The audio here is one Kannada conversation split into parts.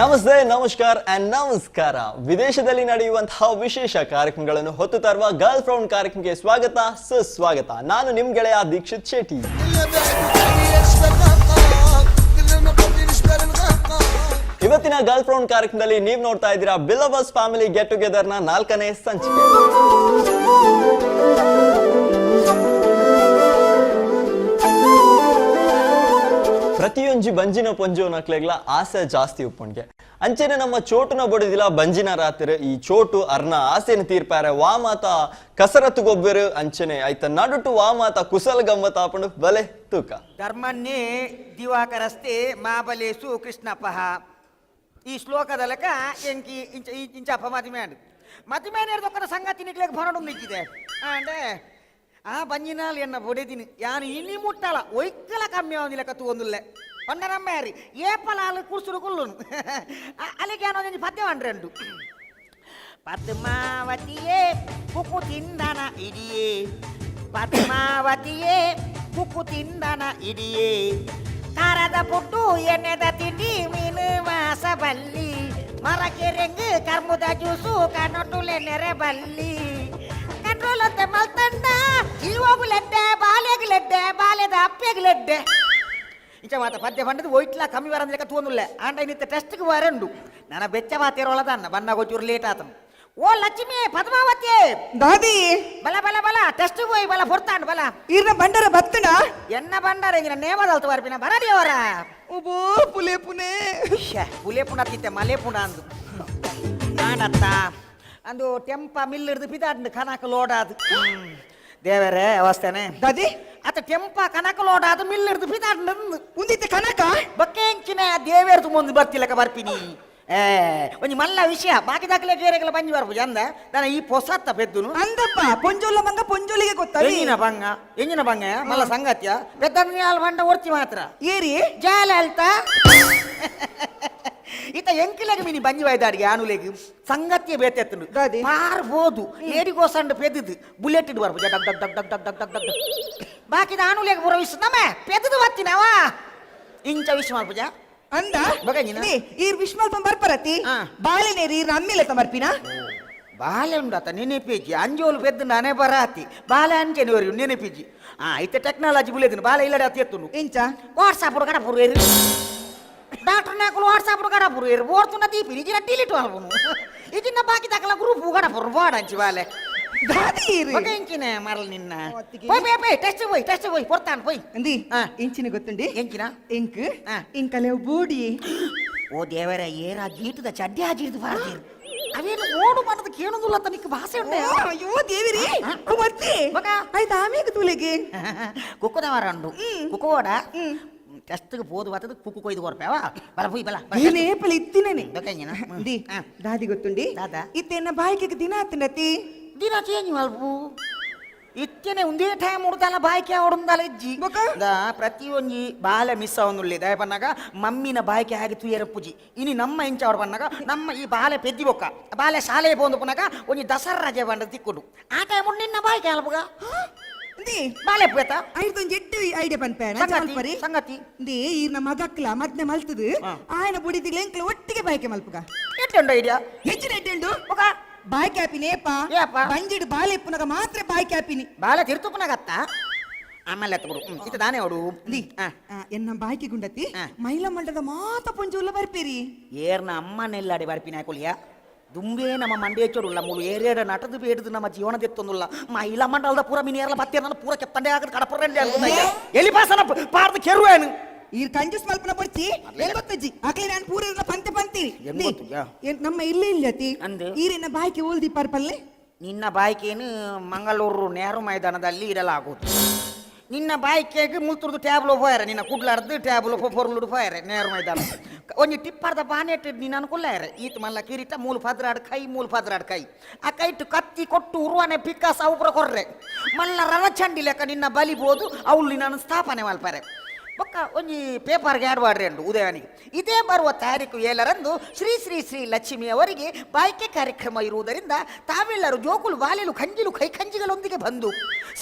ನಮಸ್ತೆ, ನಮಸ್ಕಾರ ಅಂಡ್ ನಮಸ್ಕಾರ. ವಿದೇಶದಲ್ಲಿ ನಡೆಯುವಂತಹ ವಿಶೇಷ ಕಾರ್ಯಕ್ರಮಗಳನ್ನು ಹೊತ್ತು ತರುವ ಗರ್ಲ್ ಫ್ರೌಂಡ್ ಕಾರ್ಯಕ್ರಮಕ್ಕೆ ಸ್ವಾಗತ, ಸುಸ್ವಾಗತ. ನಾನು ನಿಮ್ ಗೆಳೆಯ ದೀಕ್ಷಿತ್ ಶೆಟ್ಟಿ. ಇವತ್ತಿನ ಗರ್ಲ್ ಫ್ರೌಂಡ್ ಕಾರ್ಯಕ್ರಮದಲ್ಲಿ ನೀವು ನೋಡ್ತಾ ಇದ್ದೀರಾ ಬಿಲವರ್ಸ್ ಫ್ಯಾಮಿಲಿ ಗೆಟ್ ಟುಗೆದರ್ ನ 4ನೇ ಸಂಚಿಕೆ. ಪ್ರತಿಯೊಂಜಿ ಬಂಜಿನ ಪೊಂಜು ನಕ್ಲೆಗ್ಲ ಆಸೆ ಜಾಸ್ತಿ ಉಪ್ಪುಂಡ್ಗೆ ಅಂಚೆನೆ ನಮ್ಮ ಚೋಟುನ ಬಡಿದಿಲ್ಲ ಬಂಜಿನ ರಾತ್ರಿ ಈ ಚೋಟು ಅರ್ನ ಆಸೆನ ತೀರ್ಪಾರೆ ವಾ ಮಾತ ಕಸರತ್ತು ಗೊಬ್ಬರು ಅಂಚೆನೆ ಆಯ್ತ ನಡುಟು ವಾ ಮಾತ ಕುಸಲ್ ಗಮ್ಮತ್ ಆಪಂಡು ಬಲೆ ತೂಕ ಧರ್ಮನ್ನೇ ದಿವಾಕರಸ್ತೆ ಮಾಬಲೇಸು ಕೃಷ್ಣಪ್ಪಹ. ಈ ಶ್ಲೋಕದಲಕ ಎಂಕಿ ಇಂಚಪ್ಪ ಮತಿಮೇನೆ ದೊಕ್ಕನ ಸಂಗತಿ ನಿಕ್ಲೆಗ್ ಭರಡು ನಿಕ್ಕಿದೆ ಅಂದ್ರೆ ಆ ಬಂಜಿನಲ್ಲಿ ಎನ್ನ ಬೊಡೆದಿನಿ ಯಾನು ಇನಿ ಮುಟ್ಟಲ್ಲ ಒಯ್ಕಲ ಕಮ್ಮಿ ಆಗೋದಿಲ್ಲ ಕತ್ತು ಒಂದುಲ್ಲೆ ಪಂಡನಮ್ಮೇರಿ ಏಪಲ ಅಲ್ಲಿ ಕುರ್ಸುರು ಕುಲ್ಲುನು ಅಲ್ಲಿಗೆ ಏನೋ ಪದ್ಯ ಅಂಡ್ರೆಂಡು ಪದ್ಮಾವತಿಯೇ ಕುಕ್ಕು ತಿಂದನ ಇಡಿಯೇ, ಪದ್ಮಾವತಿಯೇ ಕುಕ್ಕು ತಿಂದನ ಇಡಿಯೇ, ಖಾರದ ಪುಟ್ಟು ಎಣ್ಣೆದ ತಿಂಡಿ ಮೀನು ಮಾಸ ಬಲ್ಲಿ, ಮರಕ್ಕೆ ರೆಂಗು ಕರ್ಮುದ ಜ್ಯೂಸು ಕಣ್ಣೊಟ್ಟುಲೆ ನೆರೆ ಬಲ್ಲಿ, ಕಂಟ್ರೋಲಂತೆ ಮಲ್ತಂಡ ಇಲ್ವೋಗುಲೆಡ್ಡೆ ಬಾಲೆಗ್ಲೆಡ್ಡೆ ಬಾಲೆದ ಅಪ್ಪೆಗ್ಲೆಡ್ಡೆ ಇಂಚ ಮಾತ ಪದ್ಯ ಪಂಡದು ಒಯ್ಟ್ಲ ಕಮ್ಮಿ ಬರಂದ್ರೆ ತೋನುಲ್ಲೆ ಆಂಡ ಇನ್ನಿತ್ತ ಟೆಸ್ಟ್ಗೆ ಬರಂಡು ನನ್ನ ಬೆಚ್ಚ ಮಾತೇರೋಳದನ್ನ ಬನ್ನ ಗೊಚ್ಚೂರು ಲೇಟ್ ಆತನು. ಓ ಲಕ್ಷ್ಮಿ ಪದ್ಮಾವತಿ ದಾದಿ ಬಲ ಬಲ ಬಲ ಟೆಸ್ಟ್ ಹೋಯ್ ಬಲ ಹೊರ್ತಾಂಡ್ ಬಲ ಈರ್ನ ಬಂಡರ ಬತ್ತಣ ಎನ್ನ ಬಂಡಾರ ಇಂಗಿನ ನೇಮದಲ್ತು ಬರ್ಪಿನ ಬರಡಿ ಅವರ ಒಬ್ಬೋ ಪುಲೆ ಪುನೆ ಪುಲೆ ಪುಣ ತಿತ್ತೆ ಮಲೆ ಪುಣ ಅಂದು ನಾಡತ್ತ ಅಂದು ಟೆಂಪ ಮಿಲ್ ಹಿಡಿದು ಬಿದಾಡ್ದು ಕನಕ ಲೋಡಾದು ದೇವರೇ ಅವಸ್ಥೆನೆ ದಾದಿ ಅತ್ತ ಟೆಂಪ ಕನಕ ಲೋಡಾದು ಮಿಲ್ ಹಿಡಿದು ಬಿದಾಡ್ದು ಉಂದಿತ್ತ ಕನಕ ಬಕ್ಕೆ ಎಂಚಿನ ದೇವೇರ್ದು ಮುಂದೆ ಬರ್ತಿಲ್ಲಕ ಬರ್ಪಿನಿ ಒಂಜಿ ಮಲ್ಲ ವಿಷಯ ಬಾಕಿ ದಾಖಲೆ ಗೇರೆಗೆಲ್ಲ ಬಂಜಿ ಬರ್ಬೋದು ಅಂದ ನಾನು ಈ ಪೊಸತ್ತ ಪೆದ್ದುನು ಅಂದಪ್ಪ ಪೊಂಜೋಲ ಮಂಗ ಪೊಂಜೋಲಿಗೆ ಗೊತ್ತಾ ಎಂಜಿನ ಬಂಗ ಮಲ್ಲ ಸಂಗತ್ಯ ಪೆದ್ದ ಬಂಡ ಒರ್ತಿ ಮಾತ್ರ ಏರಿ ಜಾಲ ಅಲ್ತಾ ಈತ ಎಂಕಿಲೆಗೆ ಮೀನಿ ಬಂಜಿ ಬಾಯ್ದಾಡಿಗೆ ಆನುಲೆಗೆ ಸಂಗತಿಯ ಬೇತೆತ್ತನು ಮಾರ್ಬೋದು ಏರಿಗೋಸಂಡು ಪೆದ್ದು ಬುಲೆಟ್ ಇಡ್ ಬರ್ಬೋದು ಡಗ್ ಡಗ್ ಡಗ್ ಡಗ್ ಡಗ್ ಡಗ್ ಡಗ್ ಡಗ್ ಬಾಕಿದ ಆನುಲೆಗೆ ಪುರವಿಸ್ ನಮ್ಮೆ ಪೆದ್ದು ಬತ್ತಿನವ ಇಂಚ ವಿಷ್ ಮಾಡ್ಪೂಜ ಅಂದ ಈರ್ ವಿಶ್ಮಲ್ಪ ಬರ್ಪರತಿ ಬಾಳೆನೇರಿ ಈರ್ ಅಮ್ಮಿಲೆ ತಮರ್ಪಿನ ಬಾಲೆ ಉಂಡಾತ ನೆನೆಪಿಜಿ ಅಂಜೋಲು ಪೆದ್ದು ನಾನೇ ಬರಾತಿ ಬಾಲೆ ಅಂಚೆನವರಿ ನೆನೆಪಿಜಿ ಇತ್ತೆ ಟೆಕ್ನಾಲಜಿ ಬುಲೆದಿನ ಬಾಲೆ ಇಲ್ಲಡೆ ಅತಿ ಎತ್ತುನು ಇಂಚ ವಾಟ್ಸಾಪ್ ಕಡ ಪುರು ಏರಿ ಡಾಕ್ಟರ್ ನಾಕಲು ವಾಟ್ಸಾಪ್ ಕಡ ಪುರು ಏರಿ ಓಡ್ತುನ ದೀಪಿ ಇಜಿನ ಡಿಲೀಟ್ ಮಾಡ್ಬೋನು ಇಜಿನ ಬಾಕಿ ದಾಖಲ ಗ್ರೂಪ್ ಕಡ ಪುರು ಬಾಡ ಅಂಚಿ ಬಾಲೆ ಎಂಚಿನ ಮರಲ್ ನಿನ್ನ ಟೆಸ್ಟ್ ಹೋಯ್ ಕೊಡ್ತಾನ ಹೋಯ್ ಅಂದಿ ಇಂಚಿನ ಗೊತ್ತುಂಡಿ ಎಂಚಿನ ಇಂಕ್ ಇಂಕಲೆ ಬೋಡಿ ಓ ದೇವರ ಏರ ಗೀಟದ ಚಡ್ಡಿ ಹಾಜಿಡ್ದು ಬಾರ್ತೀರಿ ಅವೇನು ಓಡು ಮಾಡೋದು ಕೇಳೋದಿಲ್ಲ ಅಂತ ನಿಕ್ಕ ಭಾಷೆ ಉಂಟೆ. ಅಯ್ಯೋ ದೇವಿರಿ ಮತ್ತೆ ಆಯ್ತು ಆಮೇಲೆ ತೂಲೆಗೆ ಕುಕ್ಕುದವರ ಉಂಡು ಕುಕ್ಕೋಡ ಟೆಸ್ಟ್ಗೆ ಹೋದು ಬರ್ತದ ಕುಕ್ಕು ಕೊಯ್ದು ಕೊರ್ಪೇವ ಬಲ ಹೋಯ್ ಬಲ ನೇಪಲ್ ಇತ್ತಿನೇನೆ ದಾದಿ ಗೊತ್ತುಂಡಿ ದಾದಾ ಇತ್ತೇನ ಬಾಯಿಗೆ ದಿನ ಆತನತಿ ದಿನ ಚೇಂಜ್ ಮಲ್ಪು ಇತ್ತೇನೆ ಒಂದೇ ಟೈಮ್ ಉಡ್ದಲ್ಲ ಬಾಯ್ಕೆ ಹೊಡಂದಲ್ಲ ಇಜ್ಜಿ ಪ್ರತಿಯೊಂಜಿ ಬಾಲೆ ಮಿಸ್ ಅವನುಳ್ಳಿ ದಯ ಬನ್ನಾಗ ಮಮ್ಮಿನ ಬಾಯ್ಕೆ ಹಾಗೆ ತುಯರ ಪೂಜಿ ಇನಿ ನಮ್ಮ ಇಂಚ ಅವ್ರು ಬನ್ನಾಗ ನಮ್ಮ ಈ ಬಾಲೆ ಪೆದ್ದಿ ಬೊಕ್ಕ ಬಾಲೆ ಶಾಲೆ ಬಂದು ಪುನಗ ಒಂಜಿ ದಸರಾ ರಜೆ ಬಂಡ ತಿಕ್ಕೊಡು ಆ ಟೈಮ್ ನಿನ್ನ ಬಾಯ್ಕೆ ಅಲ್ಬಗ ಬಾಲೆ ಪೇತ ಐದೊಂದು ಎಟ್ಟು ಐಡಿಯಾ ಪನ್ಪೇಣ ಸಂಗತಿ ಈರ್ನ ಮಗಕ್ಲ ಮದ್ನೆ ಮಲ್ತದ ಆಯನ ಬುಡಿದಿಲ್ಲ ಎಂಕ್ಲ ಒಟ್ಟಿಗೆ ಬಾಯ್ಕೆ ಮಲ್ಪಗ ಎಟ್ಟುಂಡು ಐಡಿಯಾ ಹೆಚ್ಚಿನ ಎಟ್ಟುಂಡು ಬಾಯ್ ಕ್ಯಾಪಿನೇಪ ಬಂಜಿಡು ಬಾಲೆ ಪುನಗ ಮಾತ್ರ ಬಾಯ್ ಕ್ಯಾಪಿನಿ ಬಾಲೆ ತಿರ್ತು ಪುನಗತ್ತ ಆಮೇಲೆ ಎತ್ತಬಿಡು ಇತ್ತ ದಾನೆ ಹೊಡು ಎನ್ನ ಬಾಯ್ಕೆ ಗುಂಡತಿ ಮೈಲ ಮಂಡದ ಮಾತ ಪುಂಜುಲ್ಲ ಬರ್ಪೇರಿ ಏರ್ನ ಅಮ್ಮನೆಲ್ಲಾಡಿ ಬರ್ಪಿನ ಹಾಕೊಳಿಯ ದುಂಬೇ ನಮ್ಮ ಮಂಡೇಚೋಡುಲ್ಲ ಮೂಲು ಏರೇಡ ನಟದು ಬೇಡದು ನಮ್ಮ ಜೀವನದೆತ್ತೊಂದುಲ್ಲ ಮಹಿಳಾ ಮಂಡಲದ ಪೂರ ಮೀನೇರ್ಲ ಬತ್ತೇರ್ ನನ್ನ ಪೂರ ಕೆತ್ತಂಡೆ ಆಗದ ಕಡಪುರಂಡೆ ಎಲ್ಲಿ ಪಾಸನ ಪಾರ್ದ ಕೆರುವೇನು ಈ ಕಂಜೂಸ್ ಮಲ್ಪನ ಬರ್ತಿ ಎಂಬತ್ತಜ್ಜಿ ಆಕಲಿ ನಾನು ಪೂರ ಇರಲ್ಲ ಪಂತೆ ಪಂತೀರಿ ನಮ್ಮ ಇಲ್ಲೇ ಇಲ್ಲತಿ ಈರಿನ ಬಾಯ್ಕೆ ಓಲ್ದಿ ಪರ್ಪಲ್ಲೆ ನಿನ್ನ ಬಾಯ್ಕೇನು ಮಂಗಳೂರು ನೆಹರು ಮೈದಾನದಲ್ಲಿ ಇಡಲಾಗುವುದು. ನಿನ್ನ ಬಾಯ್ಕೆಗೆ ಮುಲ್ತುರ್ದು ಟ್ಯಾಬ್ಲು ಹೋಯರೆ ನಿನ್ನ ಕುಡ್ಲಾರ್ದು ಟ್ಯಾಬ್ಲು ಪೊರ್ಲುಡು ಹೋಯರೆ ನೆಹರು ಮೈದಾನ ಒಂಜಿ ಟಿಪ್ಪರ್ದ ಬಾನೆಟ್ ನೀನು ಅನ್ಕೊಲ್ಲಾರೆ ಈತ ಮಲ್ಲ ಕಿರೀಟ ಮೂಲು ಪದ್ರಾಡ್ ಕೈ ಆ ಕೈಟು ಕತ್ತಿ ಕೊಟ್ಟು ಉರುವನೆ ಪಿಕ್ಕಾಸ ಅವ್ರ ಕೊರ್ರೆ ಮಲ್ಲ ರಣಚಂಡಿ ಲೆಕ್ಕ ನಿನ್ನ ಬಲಿಬೋದು ಅವಳು ನಿನ್ನನ್ನು ಸ್ಥಾಪನೆ ಮಲ್ಪಾರೆ ಬೊಕ್ಕ ಒಂಜಿ ಪೇಪರ್ಗೆ ಆ್ಯಡ್ ಮಾಡ್ರಿ ಅಂಡು ಉದಯನಿಗೆ ಇದೇ ಬರುವ ತಾರೀಕು 7ರಂದು ಶ್ರೀ ಶ್ರೀ ಶ್ರೀ ಲಕ್ಷ್ಮಿ ಅವರಿಗೆ ಬಾಯ್ಕೆ ಕಾರ್ಯಕ್ರಮ ಇರುವುದರಿಂದ ತಾವೆಲ್ಲರೂ ಜೋಕುಲು ಬಾಲೆಲು ಕಂಜಿಲು ಕೈ ಕಂಜಿಗಳೊಂದಿಗೆ ಬಂದು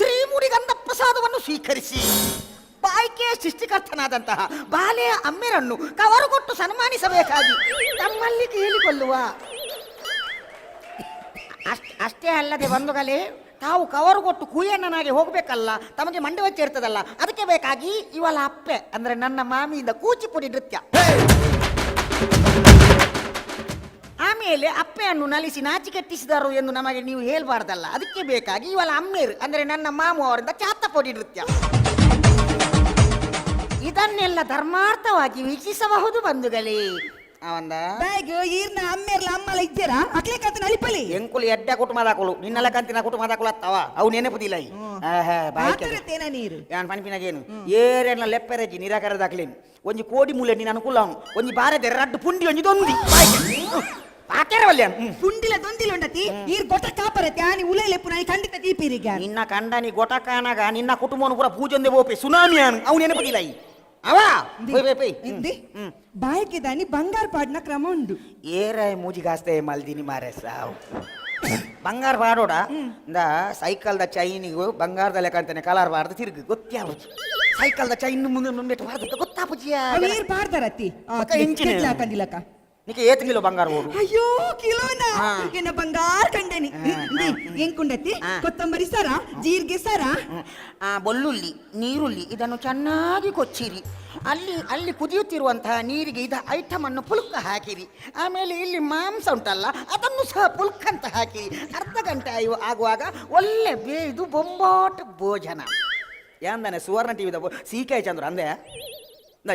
ಶ್ರೀ ಮುಡಿಗಂಧ ಪ್ರಸಾದವನ್ನು ಸ್ವೀಕರಿಸಿ ಬಾಯ್ಕೆ ಸೃಷ್ಟಿಕರ್ತನಾದಂತಹ ಬಾಲೆಯ ಅಮ್ಮೆರನ್ನು ಕವರು ಕೊಟ್ಟು ಸನ್ಮಾನಿಸಬೇಕಾಗಿ ತಮ್ಮಲ್ಲಿ ಕೇಳಿಕೊಳ್ಳುವ. ಅಷ್ಟೇ ಅಲ್ಲದೆ ಬಂಧುಗಳೇ, ತಾವು ಕವರು ಕೊಟ್ಟು ಕೂಯಣ್ಣನಾಗಿ ಹೋಗ್ಬೇಕಲ್ಲ, ತಮಗೆ ಮಂಡೆ ವಚ್ಚ ಇರ್ತದಲ್ಲ, ಅದಕ್ಕೆ ಬೇಕಾಗಿ ಇವಳ ಅಪ್ಪೆ ಅಂದ್ರೆ ನನ್ನ ಮಾಮಿಯಿಂದ ಕೂಚಿಪುಡಿ ನೃತ್ಯ. ಆಮೇಲೆ ಅಪ್ಪೆಯನ್ನು ನಲಿಸಿ ನಾಚಿಕೆಟ್ಟಿಸಿದರು ಎಂದು ನಮಗೆ ನೀವು ಹೇಳ್ಬಾರ್ದಲ್ಲ, ಅದಕ್ಕೆ ಬೇಕಾಗಿ ಇವಳ ಅಮ್ಮೇರು ಅಂದ್ರೆ ನನ್ನ ಮಾಮು ಅವರಿಂದ ಚಾತಪೊಡಿ ನೃತ್ಯ. ಇದನ್ನೆಲ್ಲ ಧರ್ಮಾರ್ಥವಾಗಿ ವೀಕ್ಷಿಸಬಹುದು ಬಂಧುಗಳೇ. ಅವಂದ ಈರ್ನ ಅಮ್ಮೆರ್ಲ ಅಮ್ಮಲ ಇದ್ದೀರಾ ಅಕ್ಲೆ ಕತ್ತ ನಳಿಪಲಿ ಎಂಕುಲು ಎಡ್ಡ ಕುಟುಂಬದಾಕುಲು ನಿನ್ನೆಲ್ಲ ಕಂತಿನ ಕುಟುಂಬದಾಕುಲು ಅತ್ತವ ಅವು ನೆನಪುದಿಲ್ಲ ಈ ಆತರತೇನ ನೀರು ಯಾನ್ ಪನ್ಪಿನಾಗೇನು ಏರೆಲ್ಲ ಲೆಪ್ಪೆರಜಿ ನಿರಾಕರದಾಕ್ಲೇನು ಒಂಜಿ ಕೋಡಿ ಮೂಲೆ ನೀನು ಅನುಕೂಲ ಒಂಜಿ ಬಾರದೆ ರಡ್ಡು ಪುಂಡಿ ಒಂಜಿ ದೊಂದಿ ಆಕೆರವಲ್ಯ ಪುಂಡಿಲ ದೊಂದಿಲ ಉಂಡತಿ ಈರ್ ಗೊಟ ಕಾಪರತೆ ಆನಿ ಉಲೆಲೆಪ್ಪು ನಾಯಿ ಖಂಡಿತ ದೀಪಿರಿಗೆ ನಿನ್ನ ಕಂಡನಿ ಗೊಟಕಾನಾಗ ನಿನ್ನ ಕುಟುಂಬವನ್ನು ಪೂರ ಪೂಜೊಂದೆ ಬೋಪೆ ಸುನಾಮಿ ಅನು ಅವು ನೆನಪುದಿಲ್ಲ ಈ ಅವ ಬಾಯಿಗೆ ದಾನಿ ಬಂಗಾರ ಪಾಡ್ನ ಕ್ರಮ ಉಂಡು ಏರಾಯ ಮೂಜಿಗಾಸ್ತೆ ಮಲ್ದಿನಿ ಮಾರೆ ಸಾವು ಬಂಗಾರ ಪಾಡೋಡ ಸೈಕಲ್ದ ಚೈನಿಗೂ ಬಂಗಾರದ ಲೆಕ್ಕ ಅಂತಾನೆ ಕಲರ್ ಬಾರ್ದು ತಿರುಗಿ ಗೊತ್ತಾಗುದು ಸೈಕಲ್ದ ಚೈನ್ ಮುಂದೆ ಮುಂದೆ ಬಾರ್ದು ಗೊತ್ತಾಪುಜಿಯ ನೀರ್ ಪಾಡ್ತಾರತ್ತಿ ಹಾಕಂದಿಲ್ಲಕ್ಕ ನಿಕ್ಕೆ ಏತ್ ಕಿಲೋ ಬಂಗಾರ ಓಡು ಅಯ್ಯೋ ಕಿಲೋನ ಎನ್ನ ಬಂಗಾರ ಕಂಡನಿ ಎಂಕುಂಡತಿ ಕೊತ್ತಂಬರಿ ಸಾರ ಜೀರಿಗೆ ಸಾರ ಬೆಳ್ಳುಳ್ಳಿ ನೀರುಳ್ಳಿ ಇದನ್ನು ಚೆನ್ನಾಗಿ ಕೊಚ್ಚಿರಿ ಅಲ್ಲಿ ಕುದಿಯುತ್ತಿರುವಂತಹ ನೀರಿಗೆ ಇದ ಐಟಮ್ ಅನ್ನು ಪುಲ್ಕ ಹಾಕಿರಿ ಆಮೇಲೆ ಇಲ್ಲಿ ಮಾಂಸ ಉಂಟಲ್ಲ ಅದನ್ನು ಸಹ ಪುಲ್ಕ ಅಂತ ಹಾಕಿರಿ ಅರ್ಧ ಗಂಟೆ ಆಗುವಾಗ ಒಳ್ಳೆ ಬೇಯ್ದು ಬೊಂಬಾಟ ಭೋಜನ ಯಾಂದನೆ ಸುವರ್ಣ ಟಿವಿದ ಸೀಕಾಯಿ ಚಂದ್ರ ಅಂದೆ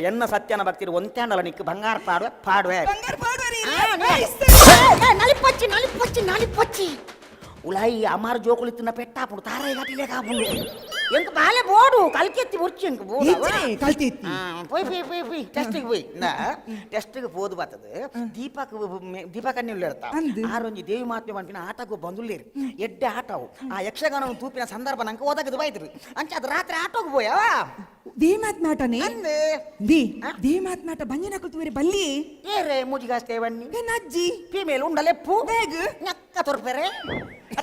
ಎನ್ನ ಸತ್ಯನ ಬರ್ತೀರಿ ಒಂತ್ಯಾಂಡಲ್ಲ ನಿಕ್ ಬಂಗಾರ ಪಾಡುವೆ ನಲಿಪಚ್ಚಿ ನಲಿಪಚ್ಚಿ ನಲಿಪಚ್ಚಿ ಉಲಾಯಿ ಅಮಾರ ಜೋಕುಲಿ ತಿನ್ನ ಪೆಟ್ಟಾಪುಡು ತಾರಾಯಿ ಘಾಟಿಲೆ ಕಾಪುಡು ಎಂಕ ಬಾಲೆ ಬೋಡು ಕಲ್ಕೆತ್ತಿ ಮುರ್ಚಿ ಎಂಕ ಬೋಡು ಪೋಯ್ ಟೆಸ್ಟಿಗೆ ಪೋಯ್ ಟೆಸ್ಟಿಗೆ ಬೋದು ಬರ್ತದೆ ದೀಪಕನ್ನೇ ಇರ್ತಾವ ಆರೊಂಜಿ ದೇವಿ ಮಾತ್ಮೆ ಮನ್ಪಿನ ಆಟಕ್ಕೂ ಬಂದುಳ್ಳೇರಿ ಎಡ್ಡೆ ಆಟವು ಆ ಯಕ್ಷಗಾನ ತೂಪಿನ ಸಂದರ್ಭ ನಂಗೆ ಓದಕ್ಕೆ ಬಾಯ್ತಿರು ಅಂಚೆ ಅದು ರಾತ್ರಿ ಆಟೋಗೆ ಬೋಯವ ದೇಮಾತ್ನಾಟನೇ ದೇಮಾತ್ನಾಟ ಬಂಜನ ಕುತುವರೆ ಬಲ್ಲಿ ಏರೇ ಮುಜಿಗಾಸ್ತೆ ಬನ್ನಿ ನಜ್ಜಿ ಫೀಮೇಲ್ ಉಂಡಲೆಪ್ಪು ಬೇಗ ನಕ್ಕ ತೊರ್ಪೆರೆ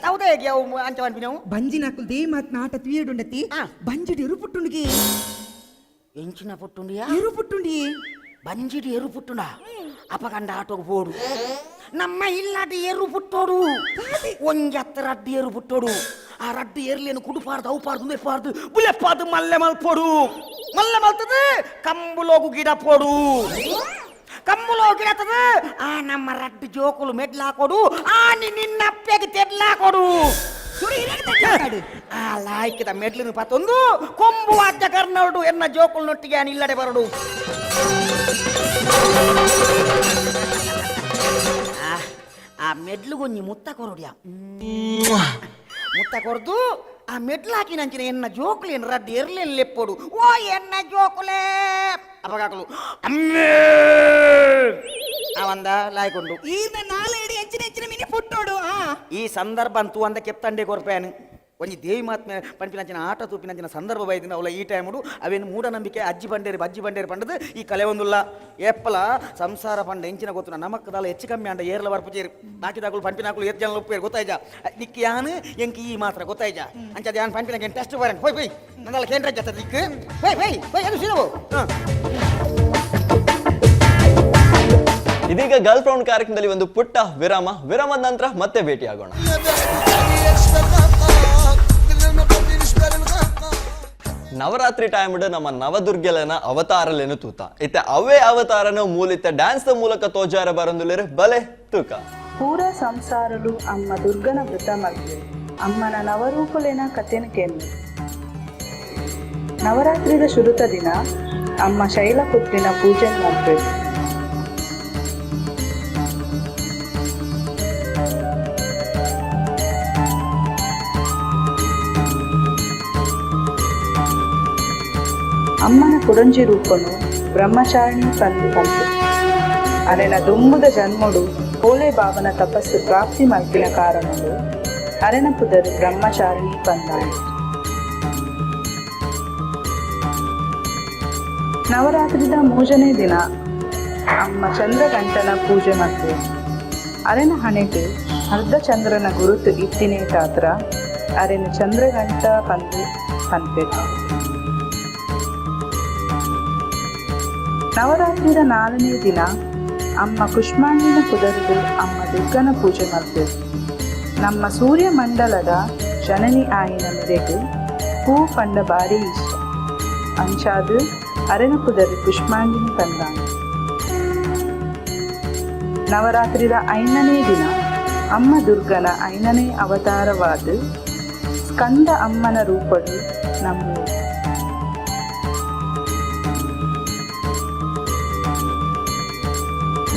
ಹೌದೇ ಅವು ಅಂಚ ಬನ್ನಿ ನಾವು ಬಂಜಿನಕುಲ್ ದೇಮಾತ್ನಾಟ ತೀಡುಂಡತಿ ಬಂಜಿಡಿ ಎರು ಪುಟ್ಟುಂಡಿಗೆ ಎಂಚಿನ ಪುಟ್ಟುಂಡಿಯಾ ಎರು ಪುಟ್ಟುಂಡಿ ಬಂಜಿಡಿ ಎರು ಪುಟ್ಟುಂಡ ಅಪಗಂಡ ಆಟೋಗೆ ಬೋಡು ನಮ್ಮ ಇಲ್ಲಾಟಿ ಎರು ಪುಟ್ಟೋಡು ಒಂಜತ್ತ ರಡ್ಡಿ ಎರು ಪುಟ್ಟೋಡು ಆ ರಡ್ಡಿ ಏರ್ಲೇನು ಕುಡುಪಾರ್ದು ಅವುಪಾರ್ದು ನೆಪ್ಪಾರ್ದು ಬುಲೆಪ್ಪಾದು ಮಲ್ಲೆ ಮಲ್ಪೋಡು ಮಲ್ಲೆ ಮಲ್ತದೆ ಕಂಬುಲೋಗು ಗಿಡ ಪೋಡು ಕಮ್ಮುಲೋ ಗಿಡತದ ಆ ನಮ್ಮ ರಡ್ಡಿ ಜೋಕುಲು ಮೆಡ್ಲಾಕೊಡು ಆ ನಿನ್ನ ಅಪ್ಪೆಗೆ ತೆಡ್ಲಾಕೊಡು ಆ ಲಾಯ್ಕಿದ ಮೆಡ್ಲಿನ ಪತ್ತೊಂದು ಕೊಂಬು ವಾದ್ಯ ಕರ್ನೋಡು ಎನ್ನ ಜೋಕುಲ್ ನೊಟ್ಟಿಗೆ ಇಲ್ಲಡೆ ಬರಡು ಆ ಮೆಡ್ಲುಗೊಂಜಿ ಮುತ್ತ ಕೊರಡಿಯ ಮುತ್ತ ಕೊರದು ಆ ಮೆಡ್ಲಾಕಿ ನಂಚಿನ ಎನ್ನ ಜೋಕುಲು ಎನ್ನ ರಡ್ಡಿ ಎರ್ಲೇನು ಲೆಪ್ಪೋಡು ಓ ಎನ್ನ ಜೋಕುಲೇ ಅಪಗಾಕಲು ಅಮ್ಮೇ ಅವಂದ ಲಾಯ್ಕೊಂಡು ಈಗ ನಾಳೆ ಹೆಚ್ಚಿನ ಹೆಚ್ಚಿನ ಮಿನಿ ಪುಟ್ಟೋಡು ಈ ಸಂದರ್ಭ ಅಂತೂ ಅಂದ ಕೆತ್ತಂಡೆ ಕೊರ್ಪೇನು ಒಂಜಿ ದೇವಿ ಮಾತ್ಮೆ ಪಂಪಿನಂಚಿನ ಆಟ ತೂಪಿನಂಚಿನ ಸಂದರ್ಭ ಬೈದಿನ ಅವಳ ಈ ಟೈಮುಡು ಅವೇನು ಮೂಢನಂಬಿಕೆ ಅಜ್ಜಿ ಬಂಡೇರಿ ಪಂಡದು ಈ ಕಲೆ ಒಂದುಲ್ಲ ಎಪ್ಪಲ ಸಂಸಾರ ಪಂಡ ಎಂಚಿನ ಗೊತ್ತು ನಮಕ್ಕದಾಲ ಹೆಚ್ಚು ಕಮ್ಮಿ ಅಂಡ ಏರ್ಲ ಬರ್ಪುಚೇರಿ ಬಾಕಿದಾಗಲು ಪಂಪಿನಾಕಲು ಎಷ್ಟು ಜನ ಒಪ್ಪೇರು ಗೊತ್ತಾಯ್ಜ ನಿಕ್ಕಿ ಯಾನು ಎಂಕಿ ಈ ಮಾತ್ರ ಗೊತ್ತಾಯ್ಜ ಅಂಚದ ಯಾನು ಪಂಪಿನಾಗ ಟೆಸ್ಟ್ ಬರನ್ ಹೋಯ್ ನಂದಲ್ಲ ಕೇಂದ್ರ ಜತ್ತ ದಿಕ್ಕು ಹೋಯ್ ಅದು ಸಿದವು ಇದೀಗ ಗರ್ಲ್ ಫ್ರೌಂಡ್ ಕಾರ್ಯಕ್ರಮದಲ್ಲಿ ಒಂದು ಪುಟ್ಟ ವಿರಾಮದ ನಂತರ ಮತ್ತೆ ಭೇಟಿಯಾಗೋಣ. ನವರಾತ್ರಿ ಟೈಮ್ ನಮ್ಮ ನವದುರ್ಗೆಲನ ಅವತಾರಲೇನು ತೂತ ಇತ್ತೆ ಅವೇ ಅವತಾರನ ಮೂಲಿತ ಡ್ಯಾನ್ಸ್ ಮೂಲಕ ತೋಜಾರ ಬರಂದುಲೇರು ಬಲೆ ತೂಕ ಪೂರ ಸಂಸಾರಲು ಅಮ್ಮ ದುರ್ಗನ ವೃತ ಮಲ್ಪೆ ಅಮ್ಮನ ನವರೂಪಲೇನ ಕಥೆನ ಕೇಂದ್ರ ನವರಾತ್ರಿದ ಶುರುತ ದಿನ ಅಮ್ಮ ಶೈಲಪುತ್ರಿನ ಪೂಜೆ ಮಲ್ಪೆ ಅಮ್ಮನ ಕುಡಂಜಿ ರೂಪನು ಬ್ರಹ್ಮಚಾರಿಣಿ ಪಂಪು ಅರೆನ ದುಂಬುದ ಜನ್ಮಡು ಓಲೆ ಬಾಬನ ತಪಸ್ಸು ಪ್ರಾಪ್ತಿ ಮಲ್ಪಿನ ಕಾರಣಗಳು ಅರೆನ ಪುದರು ಬ್ರಹ್ಮಚಾರಿಣಿ ಪಂದಾಯಿ ನವರಾತ್ರಿದ ಮೂಜನೇ ದಿನ ಅಮ್ಮ ಚಂದ್ರಗಂಟನ ಪೂಜೆ ಮಾಡ್ತು ಅರೆನ ಹಣೆಗೆ ಅರ್ಧ ಚಂದ್ರನ ಗುರುತು ಇತ್ತಿನೇ ತಾತ್ರ ಅರೆನ ಚಂದ್ರಗಂಟ ಪಂದು ಪಂಪೆ ನವರಾತ್ರಿದ 4ನೇ ದಿನ ಅಮ್ಮ ಕುಷ್ಮಾಂಡಿನ ಕುದರದು ಅಮ್ಮ ದುರ್ಗನ ಪೂಜೆ ಮಾಡ್ತೇವೆ. ನಮ್ಮ ಸೂರ್ಯಮಂಡಲದ ಜನನಿ ಆಯಿನ ಮೆರೆಗೆ ಹೂ ಪಂಡ ಬಾರಿ ಇಷ್ಟ. ಅಂಚಾದು ಅರೆನ ಕುದರಿ ಕುಷ್ಮಾಂಡಿನಿ ಪಂದಾಣ. ನವರಾತ್ರಿದ 5ನೇ ದಿನ ಅಮ್ಮ ದುರ್ಗನ 5ನೇ ಅವತಾರವಾದ ಸ್ಕಂದ ಅಮ್ಮನ ರೂಪಡು ನಮ್ಮ.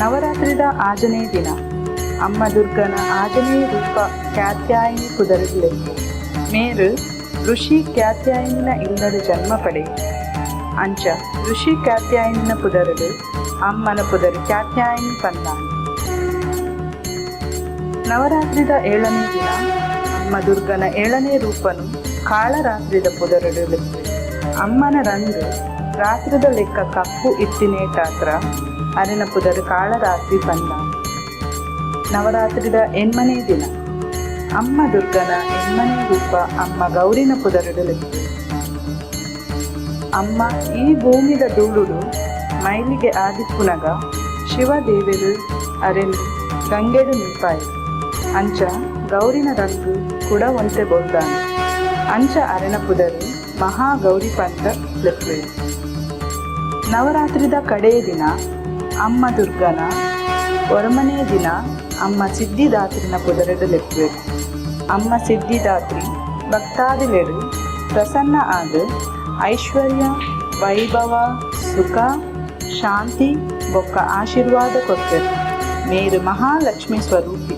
ನವರಾತ್ರಿದ 6ನೇ ದಿನ ಅಮ್ಮ ದುರ್ಗನ 6ನೇ ರೂಪ ಕ್ಯಾತ್ಯಾಯಿನಿ ಕುದರಲೆ ಮೇರು ಋಷಿ ಕ್ಯಾತ್ಯಾಯಿನಿನ ಇಲ್ಲದ ಜನ್ಮ ಪಡೆ. ಅಂಚ ಋಷಿ ಕ್ಯಾತ್ಯಾಯಿನಿನ ಪುದರಡು ಅಮ್ಮನ ಪುದರು ಕ್ಯಾತ್ಯಾಯಿನಿ ಪಂದಾಣ. ನವರಾತ್ರಿದ 7ನೇ ದಿನ ಅಮ್ಮ ದುರ್ಗನ 7ನೇ ರೂಪನು ಕಾಳರಾತ್ರಿದ ಪುದರಡು ಲೆಕ್ಕ. ಅಮ್ಮನ ರಂಗು ರಾತ್ರಿದ ಲೆಕ್ಕ ಕಪ್ಪು ಇತ್ತಿನೇಟಾತ್ರ ಅರೆನ ಪುದರು ಕಾಳರಾತ್ರಿ ಪಂದಾಣ. ನವರಾತ್ರಿದ 8ನೇ ದಿನ ಅಮ್ಮ ದುರ್ಗನ 8ನೇ ರೂಪ ಅಮ್ಮ ಗೌರಿನ ಪುದರಡು ಲೆಕ್ಕ. ಅಮ್ಮ ಈ ಭೂಮಿದ ಧೂಳುಡು ಮೈಲಿಗೆ ಆದಿಪ್ಪುನಗ ಶಿವದೇವರು ಅರೆನು ಗಂಗೆಡು ನಿಂಪಾಯಿ. ಅಂಚ ಗೌರಿನ ರಂಗು ಕೂಡ ಒಂತೆ ಬೋಲ್ದಾನೆ. ಅಂಚ ಅರೆನ ಪುದರು ಮಹಾ ಗೌರಿ ಪಂತ ಲೆಪ್ಪೆ. ನವರಾತ್ರಿದ ಕಡೆಯ ದಿನ ಅಮ್ಮ ದುರ್ಗನ 1ನೇ ದಿನ ಅಮ್ಮ ಸಿದ್ಧಿದಾತ್ರಿನ ಪುದರಡು ಲೆಪ್ಪೆ. ಅಮ್ಮ ಸಿದ್ಧಿದಾತ್ರಿ ಭಕ್ತಾದಿಲೆಡು ಪ್ರಸನ್ನ ಆದ ಐಶ್ವರ್ಯ ವೈಭವ ಸುಖ ಶಾಂತಿ ಬೊಕ್ಕ ಆಶೀರ್ವಾದ ಕೊಡ್ತಾರೆ. ಮೇರು ಮಹಾಲಕ್ಷ್ಮಿ ಸ್ವರೂಪಿ.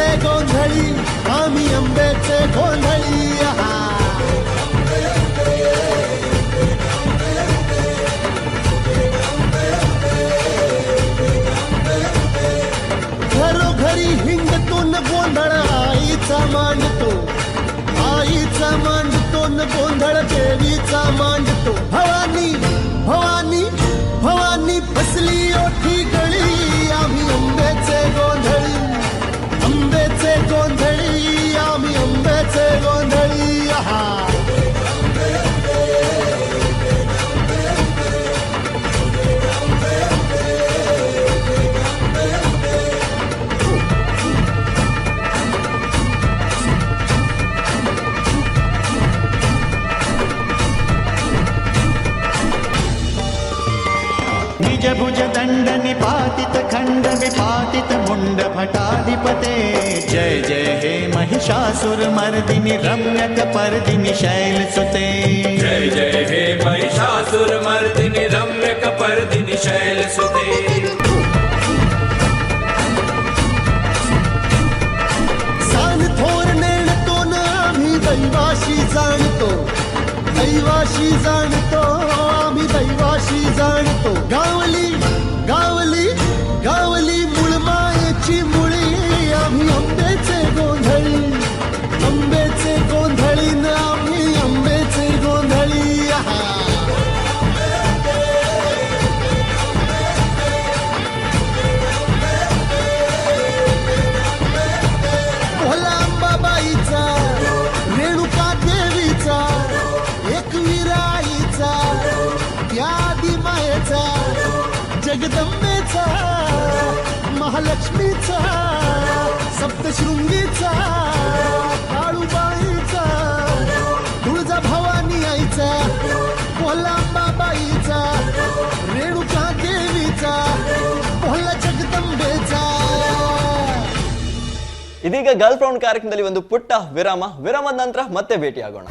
आंब्याचे गोंधळी आम्ही आंब्याचे गोंधळी घरोघरी हिंडतो न गोंधळ आईचा मांडतो न गोंधळ देवीचा मांडतो भवानी भवानी भवानी फसली ओठी गळी आम्ही आंब्याचे गोंधळी आम्ही आंब्याचे गोंधळी निजभुज दंड निपातित खंड विपातित मुंड भटाधिपते जय जय हे महिषासुर मर्दिनि रम्यक पर्दिनि शैल सुते जय जय हे महिषासुर मर्दिनि रम्यक पर्दिनि शैल सुते सान थोर नेणतो न आम्ही दैवाशी जाणतो आम्ही दैवाशी जाणतो गावली गावली गावली मुळमायेची मुळी आम्ही आंब्याचे गोंधळी न आम्ही आंब्याचे गोंधळी भोला अंबाबाईचा रेणुका देवीचा एकविराईचा यादी मायेचा जगदंबेचा महालक्ष्मीचा सप्तशृंगीचा काळूबाईचा तुळजा भवानी आईचा भोलांबाबाईचा रेणुका देवीचा भोला जगदंबेचा ಇದೀಗ ಗರ್ಲ್ ಫ್ರೌಂಡ್ ಕಾರ್ಯಕ್ರಮದಲ್ಲಿ ಒಂದು ಪುಟ್ಟ ವಿರಾಮದ ನಂತರ ಮತ್ತೆ ಭೇಟಿಯಾಗೋಣ.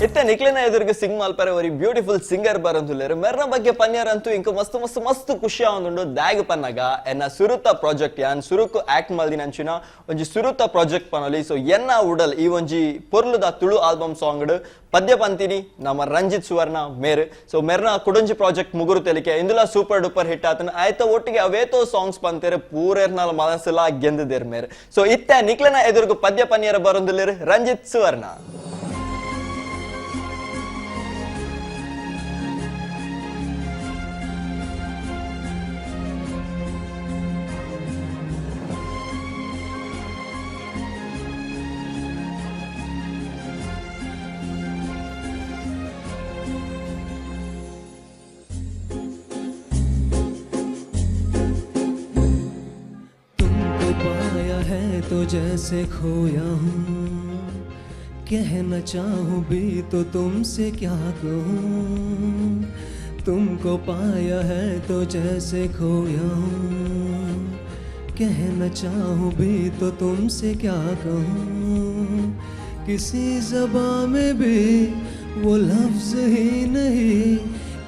ಇತ್ತೆ ನಿಕ್ಲಿನ ಎದುರಿಗೆ ಸಿಂಗ್ ಮಲ್ಪರೆ ಒರಿ ಬ್ಯೂಟಿಫುಲ್ ಸಿಂಗರ್ ಬರಂದುಲ್ಲೇರು ಮೆರ್ನ ಬಗ್ಗೆ ಪನ್ಯಾರಂತೂ ಇಂಕ ಮಸ್ತ್ ಮಸ್ತ್ ಮಸ್ತ್ ಖುಷಿ ಆವೊಂದುಂಡು ದಾಗ್ ಪನ್ನಗ ಎನ್ನ ಸುರುತ ಪ್ರಾಜೆಕ್ಟ್ ಯಾನ್ ಸುರುಕು ಆಕ್ಟ್ ಮಲ್ದಿನ ಅಂಚಿನ ಒಂಜಿ ಸುರುತ ಪ್ರಾಜೆಕ್ಟ್ ಪನೊಲಿ ಸೊ ಎನ್ನ ಉಡಲ್ ಈ ಒಂಜಿ ಪೊರ್ಲುದ ತುಳು ಆಲ್ಬಮ್ ಸಾಂಗ್ ಪದ್ಯ ಪಂತಿನಿ ನಮ್ಮ ರಂಜಿತ್ ಸುವರ್ಣ ಮೇರ್ ಸೊ ಮೆರ್ನ ಕುಡಂಜಿ ಪ್ರಾಜೆಕ್ಟ್ ಮುಗುರು ತೆಲಿಕೆ ಇಂದುಲ ಸೂಪರ್ ಡೂಪರ್ ಹಿಟ್ ಆತನ ಆಯ್ತ ಒಟ್ಟಿಗೆ ಅವೇತೋ ಸಾಂಗ್ಸ್ ಪಂತೇರೆ ಪೂರೇರ್ನಾಲ ಮನಸ್ಸೆಲ್ಲ ಗೆಂದಿದ್ದೇರ್ ಮೇರ್ ಸೊ ಇತ್ತೆ ನಿಕ್ಲಿನ ಎದುರಿಗೆ ಪದ್ಯ ಪನ್ಯಾರ ಬರಂದುಲ್ಲೇರು ರಂಜಿತ್ ಸುವರ್ಣ. तो जैसे खोया हूँ कहना चाहूँ भी तो तुमसे क्या कहूँ तुमको पाया है तो जैसे खोया हूँ कहना चाहूँ भी तो तुमसे क्या कहूँ किसी ज़बां में भी वो लफ्ज़ ही नहीं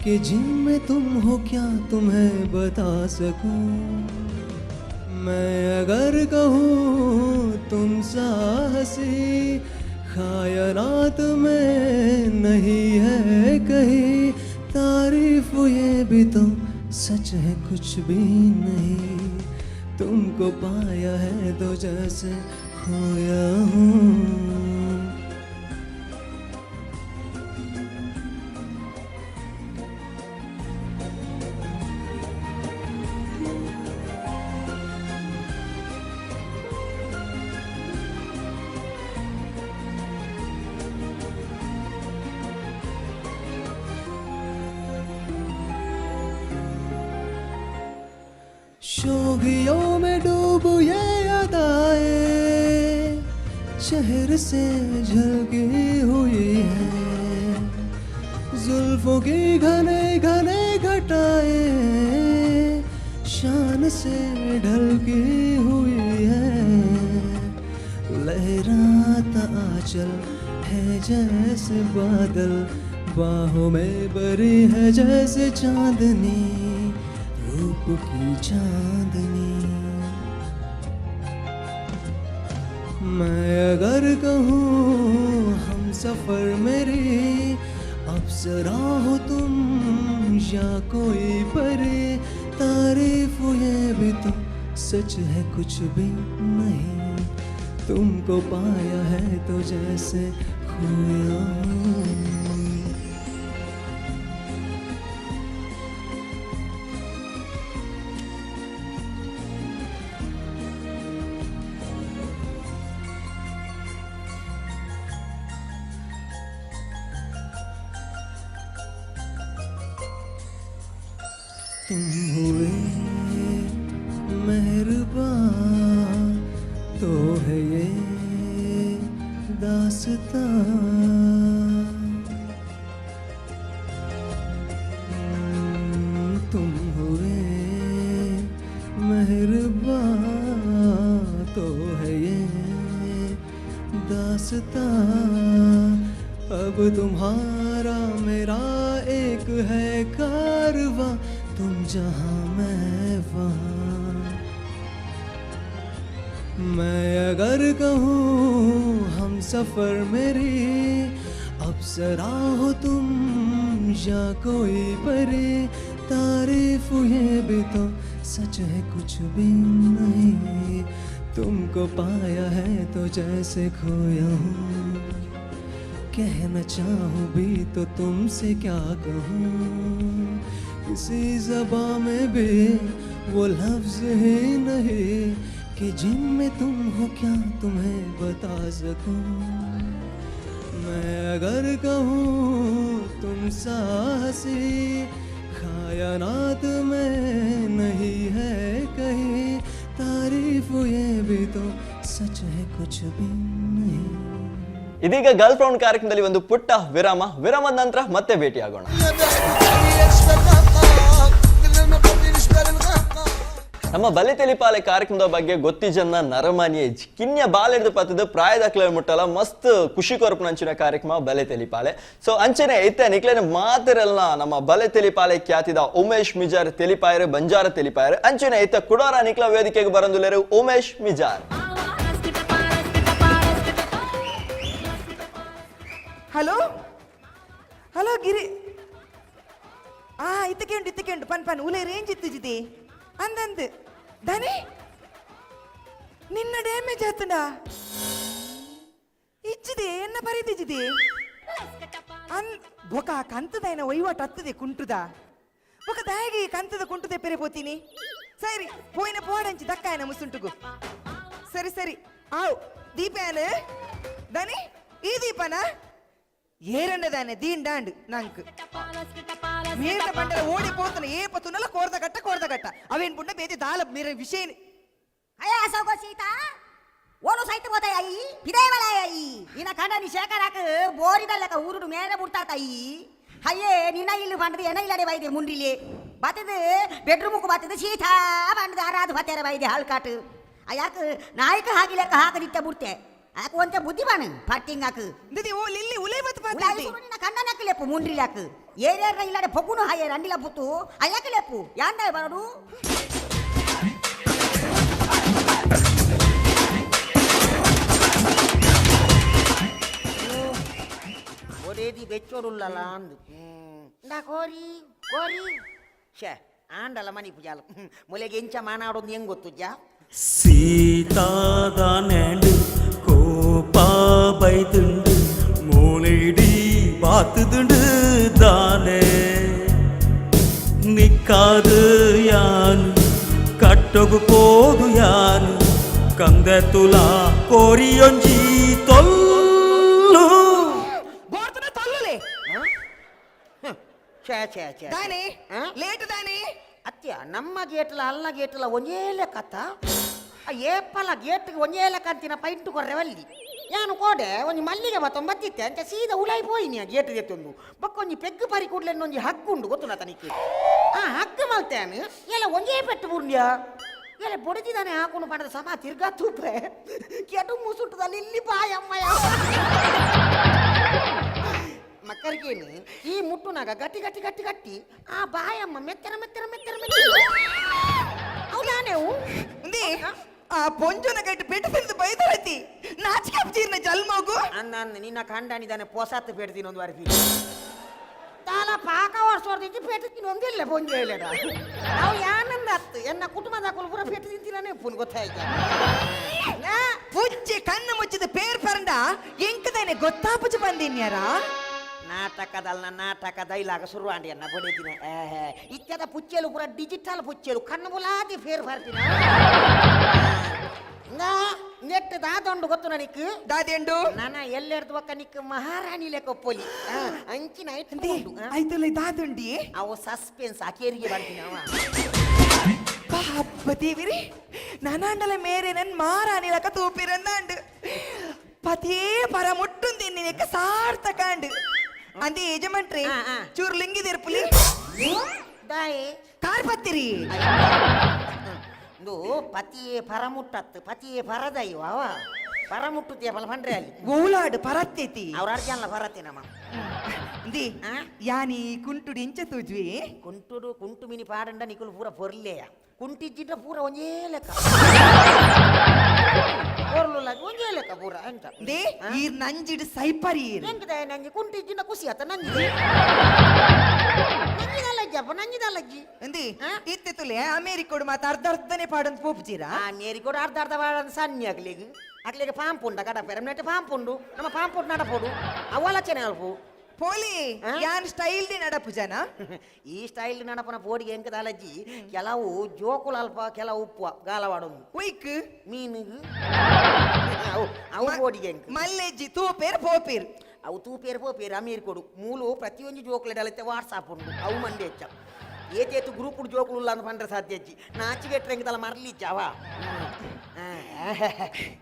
कि जिनमें तुम हो क्या तुम्हें बता सकूँ मैं अगर कहूँ तुम सा हंसी खायनात में नहीं है कहीं तारीफ ये भी तो सच है कुछ भी नहीं तुमको पाया है तो जैसे खोया हूँ शोगियों में डूब ये अदाएं शहर से झलकी हुई है जुल्फों की घने घने घटाएं शान से ढलकी हुई है लहराता आंचल है जैसे बादल बाहों में बरी है जैसे चांदनी रूप धूप की चांदनी। मैं अगर कहूँ हम सफर मेरे, अप्सरा हो तुम या कोई परे, तारीफ ये भी तो सच है कुछ भी नहीं, तुमको पाया है तो जैसे खोया हूँ। तुम हुए मेहरबान तो है ये दास्तां, तुम हुए मेहरबान तो है ये दास्तां, अब तुम्हारा मेरा एक है कारवां, तुम जहाँ मैं वहाँ। मैं अगर कहूँ हम सफर मेरे, अप्सरा हो तुम या कोई परे, तारीफ ये भी तो सच है कुछ भी नहीं, तुमको पाया है तो जैसे खोया हूँ। कहना चाहूँ भी तो तुमसे क्या कहूँ, किसी ज़बां में भी वो लफ्ज़ ही नहीं कि जिनमें तुम हो क्या तुम्हें बता सकूं। मैं अगर कहूँ तुम साहसी, कायनात में नहीं है कहीं, तारीफ ये भी तो सच है कुछ भी नहीं। ಇದೀಗ ಗರ್ಲ್ ಫ್ರೌಂಡ್ ಕಾರ್ಯಕ್ರಮದಲ್ಲಿ ಒಂದು ಪುಟ್ಟ ವಿರಾಮದ ನಂತರ ಮತ್ತೆ ಭೇಟಿಯಾಗೋಣ. ನಮ್ಮ ಬಲೆ ತೆಲಿಪಾಲೆ ಕಾರ್ಯಕ್ರಮದ ಬಗ್ಗೆ ಗೊತ್ತಿಜನ್ನ ನರಮನಿಯೇ ಕಿನ್ಯ ಬಾಲೆಡ್ದು ಪತ್ತದ ಪ್ರಾಯದಾಕ್ಲೆ ಮುಟ್ಟಲ್ಲ ಮಸ್ತ್ ಖುಷಿ ಕೊರಪು ನಂಚಿನ ಕಾರ್ಯಕ್ರಮ ಬಲೆ ತೆಲಿಪಾಲೆ. ಸೊ ಅಂಚನೆ ಐತೆ ನಿಕ್ಲೇನ ಮಾತಿರಲ್ಲ ನಮ್ಮ ಬಲೆ ತೆಲಿಪಾಲೆ ಖ್ಯಾತಿದ ಉಮೇಶ್ ಮಿಜಾರ್ ತೆಲಿಪಾಯರು ಬಂಜಾರ ತೆಲಿಪಾಯರು ಅಂಚನೆ ಐತೆ ಕುಡೋರ ನಿಕ್ಲ ವೇದಿಕೆಗೆ ಬರಂದುಲೇರು ಉಮೇಶ್ ಮಿಜಾರ್. ಹಲೋ ಹಲೋ ಗಿರಿ ಇತ್ತಕೆಂಡು ಪನ್ ಉಲೆ ರೇಂಜ್ ಇತ್ತಿಜಿದೆ ಅಂದಂದು ದಾನಿ ನಿನ್ನ ಡ್ಯಾಮೇಜ್ ಆತಂಡ ಇಚ್ಚಿದೆ ಎನ್ನ ಪರಿದಿಜಿದೆ ಬೊಕ ಕಂತದೈನ ವಹಿವಾಟು ಹತ್ತದೆ ಕುಂಟುದ ಬೊಕ ದಾಗಿ ಕಂತದ ಕುಂಟುದೆ ಪೆರೆ ಪೋತೀನಿ ಸರಿ ಪೋಯಿನ ಪೋಡಂಚಿ ದಕ್ಕಾಯನ ಮುಸುಂಟುಗು ಸರಿ ಆವ್ ದೀಪ್ಯಾನ ದಾನಿ ಈ ದೀಪನ ఏరండదానే దీండాండు నాకు మీద పంటల ఓడిపోతున్న ఏ పతునల కోరదగట్ట అవేన్ పుండ బేది దాల మీర విషయం అయ్యా అసోగో సీత ఓను సైత పోతాయి అయ్యి ఇదేవలాయి అయ్యి ఈయన కండని శేఖరాకు బోరిదల్లక ఊరుడు మేర పుడతాయి అయ్యే నిన్న ఇల్లు పంటది ఎన్న ఇల్లడే వైద్య ముండ్రిలే బతది బెడ్రూముకు బతది సీత పంటది ఆరాధ బతేర వైద్య హాల్కాటు అయ్యాకు నాయక ಹಾಕಿಲೆಕ್ಕ ಹಾಕದಿತ್ತ ಬುಡ್ತೆ ಆಕು ಒಂತೆ ಬುದ್ಧಿಮಾನ ಪಾರ್ಟಿಂಗಾಕು ದಿದಿ ಓ ಲಿಲ್ಲಿ ಉಲೈ ಮತ್ ಉಲೈ ಪಾತಿ ಸುರುನಿನ ಕಣ್ಣನಕ್ಕೆ ಲೆಪ್ಪು ಮುಂಡ್ರಿಲಾಕು ಏರೇರ ಇಲ್ಲಡೆ ಪೊಗುನು ಹಾಯೆ ರಂಡಿಲ ಪುತ್ತು ಅಯ್ಯಕ್ಕೆ ಲೆಪ್ಪು ಯಾಂದ ಬರಡು ಒರೇದಿ ಬೆಚ್ಚೋರುಲ್ಲಲ್ಲ ಅಂದು ಇಂದ ಕೋರಿ ಶೇ ಆಂಡಲ ಮನಿ ಪೂಜಾಲ ಮೊಲೆಗೆ ಎಂಚ ಮಾನಾಡೋದು ಹೆಂಗ್ ಗೊತ್ತುಜ್ಜ சீதாதானேண்டு கோப்பா பைதுண்டு மூளைடி பாத்துதுண்டு தானே நிக்காது யான் கட்டகு போது யான் ಕಂದೆ ತುಲಾ ಕೋರಿಯೊಂಜಿ ತೊಲ್ಲು ಬೋರ್ತನ ತೊಲ್ಲಲೆ ಛೇ ಛೇ ಛೇ ದಾನೆ ಲೇಟ್ ದಾನೆ ಅತ್ಯ ನಮ್ಮ ಗೇಟ್ಲ ಅಲ್ಲ ಗೇಟ್ಲ ಒಂಜೇಲೆ ಕತ್ತ ಏಪಲ ಗೇಟ್ಗೆ ಒಂಜೇಲೆ ಕಂತಿನ ಪೈಂಟು ಕೊರ್ರೆವಲ್ಲಿ ಯಾನು ಕೋಡೆ ಒಂಜಿ ಮಲ್ಲಿಗೆ ಬತ್ತೊಂಬತ್ತಿತ್ತೆ ಅಂತ ಸೀದಾ ಉಳಾಯಿ ಪೋಯಿನಿ ಆ ಗೇಟ್ ಎತ್ತೊಂದು ಬಕ್ಕ ಒಂಜಿ ಪೆಗ್ಗು ಪರಿ ಕೂಡ್ಲೆ ಒಂಜಿ ಹಗ್ಗುಂಡು ಗೊತ್ತುನ ತನಿಕೆ ಆ ಹಗ್ಗು ಮಲ್ತೇನು ಎಲ್ಲ ಒಂಜೇ ಪೆಟ್ಟು ಬುರ್ಲ್ಯ ಎಲ್ಲ ಬೊಡದಿದ್ದಾನೆ ಹಾಕೊಂಡು ಪಡೆದ ಸಮ ತಿರ್ಗಾ ತೂಪ್ರೆ ಕೆಡು ಮುಸುಟದಲ್ಲಿ ಇಲ್ಲಿ ಬಾಯಮ್ಮಯ್ಯ ಮಕ್ಕಳಿಗೆ ಆಕೇನು ಈ ಮುಟ್ಟುನಾಗ ಗಟ್ಟಿ ಗಟ್ಟಿ ಗಟ್ಟಿ ಗಟ್ಟಿ ಆ ಬಾಯಮ್ಮ ಮೆತ್ತರ ಮೆತ್ತರ ಮೆತ್ತರ ಹೌದಾ ನೀವು ఉంది ఆ పొంజున గట్టి పెట్టి పెడితే బయదరతి నాచికప్ చీరన జల్మోగు అన్న నిన్న కండానిదాನೆ ಪೊಸತ್ತು ಪೆಡ್ತೀನಿ ಒಂದು ವಾರ ತಾಲ ಪಾಕ ವರ್ಷದಿಂದ ಪೆಟ್ಟು ತಿನ್ನೊಂದಿಲ್ಲ ಪೊಂಜೇಲೆಡ ನಾವು ಯಾನಂದ ಅತ್ತು ಎನ್ನ ಕುಟುಂಬದ ಕುಲ್ಪುರ ಪೆಟ್ಟು ತಿಂತಿನೇ ಪುನ್ ಗೊತ್ತಾಯ್ತು ಪುಚ್ಚಿ ಕಣ್ಣು ಮುಚ್ಚಿದ ಪೇರ್ ಪರಂಡ ಎಂಕದೇನೆ ಗೊತ್ತಾಪುಚ್ಚ ಬಂದಿನ್ಯಾರಾ ನಾಟಕ ದೈಲಾಗ ಶುರು ಆಂಡಿ ಅನ್ನ ಬಡಿದಿನ ಇತ್ಯದ ಪುಚ್ಚೆಲು ಪೂರ ಡಿಜಿಟಲ್ ಪುಚ್ಚೆಲು ಕಣ್ಣು ಬುಲಾದಿ ಫೇರ್ ಬರ್ತಿನ ನೆಟ್ ದಾದೊಂಡು ಗೊತ್ತು ನನಕ್ಕೆ ದಾದೆಂಡು ನಾನ ಎಲ್ಲೆಡ್ದು ಒಕ್ಕ ನಿಕ್ ಮಹಾರಾಣಿ ಲೆಕ್ಕ ಒಪ್ಪೊಲಿ ಅಂಚಿನ ಆಯ್ತಲ್ಲ ದಾದುಂಡಿ ಅವು ಸಸ್ಪೆನ್ಸ್ ಆಕೇರಿಗೆ ಬರ್ತೀನಿ ಅವ ಪಾಪ ದೇವಿರಿ ನಾನಾಂಡಲ ಮೇರೆ ನನ್ ಮಾರಾಣಿ ಲಕ ತೂಪಿರಂದಾಂಡು ಪದೇ ಪರ ಮುಟ್ಟುಂದಿ ನಿನಕ ಸಾರ್ಥಕಾಂಡು ಅಂದಿ ಯಜಮಾನ್ರಿ ಚೂರು ಲಿಂಗಿದಿರ್ಪುಲಿ ದಾಯಿ ಕಾರ್ ಬತ್ತಿರಿ ಇದು ಪತಿಯೇ ಪರಮುಟ್ಟತ್ತು ಪತಿಯೇ ಪರದೈವ ಅವ ಪರಮುಟ್ಟುತ್ತೀಯ ಬಲ ಪಂಡ್ರೆ ಅಲ್ಲಿ ಗೋಲಾಡು ಪರತ್ತೈತಿ ಅವ್ರ ಅರ್ಜಲ್ಲ ಪರತ್ತೆ ನಮ್ಮ ದಿ ಯಾನಿ ಕುಂಟುಡು ಇಂಚ ತೂಜ್ವಿ ಕುಂಟು ಮಿನಿ ಪಾಡಂಡ ನಿಕುಲು ಪೂರ ಪೊರ್ಲೆಯ ಕುಂಟಿಜ್ಜಿಟ ಪೂರ ಒಂಜೇ ಲೆಕ್ಕ ಪೊರ್ಲುಲ್ಲ ಒಂಜೇ ಲೆಕ್ಕ ಪೂರ ಎಂತ ದೇ ಈರ್ ನಂಜಿಡು ಸೈಪರಿ ಎಂಕದ ನಂಜಿ ಕುಂಟಿಜ್ಜಿನ ಖುಷಿ ಆತ ನಂಜಿ ನಂಜಿದಲ್ಲಜ್ಜಪ್ಪ ನಂಜಿದಲ್ಲಜ್ಜಿ ಅಂದಿ ಇತ್ತೆ ತುಲೆ ಅಮೇರಿಕೋಡು ಮಾತ ಅರ್ಧನೇ ಪಾಡಂತ ಪೋಪುಜೀರಾ ಅಮೇರಿಕೋಡು ಅರ್ಧ ಪಾಡಂತ ಸಣ್ಣ ಅಕ್ಲಿಗೆ ಪಾಂಪುಂಡ ಕಡಪೆರ ನೆಟ್ಟು ಪಾಂಪುಂಡು ನಮ್ಮ ಪಾಂಪುಂಡು ನಡಪೋಡು ಅವಲಚನೆ ಅಲ್ಪು ಪೋಲಿ ಯಾನ್ ಸ್ಟೈಲ್ ದಿ ನಡಪು ಜನ ಈ ಸ್ಟೈಲ್ ನಡಪನ ಪೋಡಿಗೆ ಎಂಕದ ಅಲಜ್ಜಿ ಕೆಲವು ಜೋಕುಲು ಅಲ್ಪ ಕೆಲವು ಉಪ್ಪು ಗಾಲವಾಡೊಂದು ಉಯ್ಕ್ ಮೀನಿಗೆ ಅವು ಪೋಡಿಗೆ ಎಂಕ್ ಮಲ್ಲೆಜ್ಜಿ ತೂಪೇರ್ ಪೋಪೇರ್ ಅವು ತೂಪೇರು ಪೋಪೇರು ಅಮೀರ್ಕೊಡು ಮೂಲು ಪ್ರತಿಯೊಂದು ಜೋಕುಲೆಡಲತ್ತೆ ವಾಟ್ಸಾಪ್ ಉಂಡು ಅವು ಮಂಡಿ ಹೆಚ್ಚ ಏತೇತು ಗ್ರೂಪ್ ಜೋಕುಲು ಇಲ್ಲ ಅಂತ ಪಂಡ್ರೆ ಸಾಧ್ಯ ಅಜ್ಜಿ ನಾಚಿಗೆಟ್ರೆ ಎಂಕದಲ್ಲ ಮರ್ಲಿಜ್ಜವ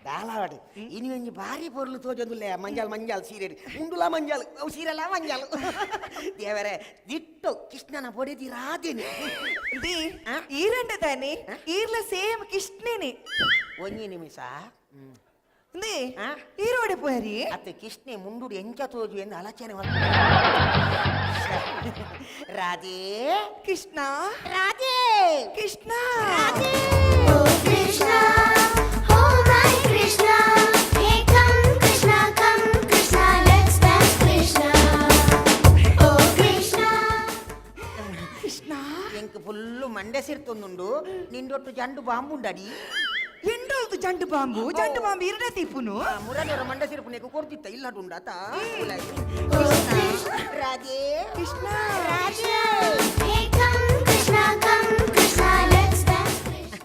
ದಾಲಾವಾಡಿ ಇನ್ನು ಒಂಜಿ ಭಾರಿ ಪೊರ್ಲು ತೋಜೊಂದುಲ್ಲೆ ಮಂಜಾಲ್ ಸೀರೆ ಉಂಡುಲ ಮಂಜಾಲ್ ಅವು ಸೀರೆಲ್ಲ ಮಂಜಾಲು ದೇವರೇ ದಿಟ್ಟು ಕೃಷ್ಣನ ಪೊಡೆದಿ ರಾಧೇನೆ ದಿ ಈರಂಡ ತಾನೆ ಈರ್ಲ ಸೇಮ್ ಕೃಷ್ಣನೇ ಒಂಜಿ ನಿಮಿಷ ದಿ ಈರೋಡೆ ಪೋರಿ ಅತ್ತೆ ಕೃಷ್ಣೆ ಮುಂಡುಡು ಎಂಚ ತೋಜು ಎಂದು ಆಲೋಚನೆ Radhe Krishna Radhe Krishna Krishna, oh my Krishna, hey come Krishna, let's dance Krishna, oh Krishna. Krishna ಎಂಕ್ ಫುಲ್ಲು ಮಂಡೆ ಸಿರ್ತೊಂದುಂಡು ನಿಂದೊಟ್ಟು ಜಂಡು ಬಾಂಬುಂಡಡಿ ಎಂಡೋದು ಜಂಡು ಬಾಂಬು ಇರಡ ತೀಪುನು ಮುರಡರ ಮಂಡೆ ಸಿರ್ಪು ನೆಕ್ಕು ಕೊಡ್ತಿತ್ತ ಇಲ್ಲಡುಂಡಾತ Radhe Krishna Radhe Hey come Krishna, let's dance Krishna.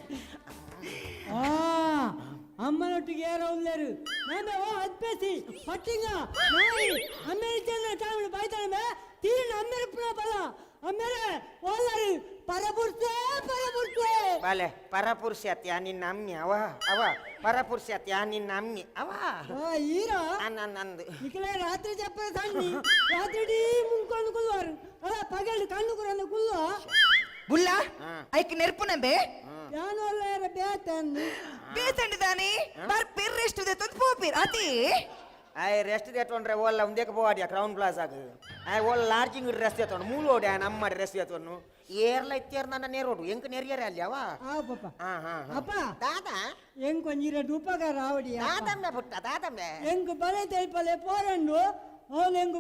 అమ్మనొట్టుకు ఏ రోజులేరు మేము అద్పేసి పట్టింగా నాయి అమెరికన్ తామిడి బయటమే తీరిన అమెరిపున బల అమెరే ఓలరు పరపుర్తే ಬಾಲೆ ಪರಪುರುಷತ್ಯ ನಿನ್ನ ಅಮ್ಮಿ ಅವ ಪರಪುರುಷತ್ಯ ನಿನ್ನ ಅಮ್ಮಿ ಅವ ఈరా ನಂದು ఇకలే రాత్రి చెప్పే సండి రాత్రి ముంకొందు కుల్వారు అలా పగలు కన్ను కురన్న కుల్వా ಬುಲ್ಲ ಐಕ್ ನೆರ್ಪುನಂಬೆ ಯಾನೋಲ್ಲೇರ ಬೇತಂದು ಬೇಸಂಡಿ ದಾನಿ ಬಾರ್ ಪೆರ್ ರೆಸ್ಟ್ ದೆ ತಂದು ಪೋಪಿರ್ ಅತಿ ಆಯ್ ರೆಸ್ಟ್ ದೇತೊಂಡ್ರೆ ಓಲ್ಲ ಒಂದೇಕ ಪೋವಾಡಿಯ ಕ್ರೌನ್ ಪ್ಲಾಜಾಗ ಆಯ್ ಓಲ್ಲ ಲಾರ್ಜಿಂಗ್ ರೆಸ್ಟ್ ದೇತೊಂಡು ಮೂಲು ಓಡಿ ಆಯ್ ನಮ್ಮ ರೆಸ್ಟ್ ದೇತೊಂಡು ಏರ್ಲ ಇತ್ತೇರ್ ನನ್ನ ನೇರೋಡು ಎಂಕ ನೆರಿಯರೆ ಅಲ್ಲಿ ಅವ ಪಾಪ ಅಪ್ಪ ದಾದ ಹೆಂಗ್ ಕೊಂಜಿರ ಉಪಕಾರ ಆವಡಿಯ ದಾದಮ್ನೆ ಪುಟ್ಟ ದಾದಮ್ನೆ ಹೆಂಗ್ ಬಲೆ ತೆಲ್ಪಲೆ ಪೋರಂಡು ಅವನು ಹೆಂಗ್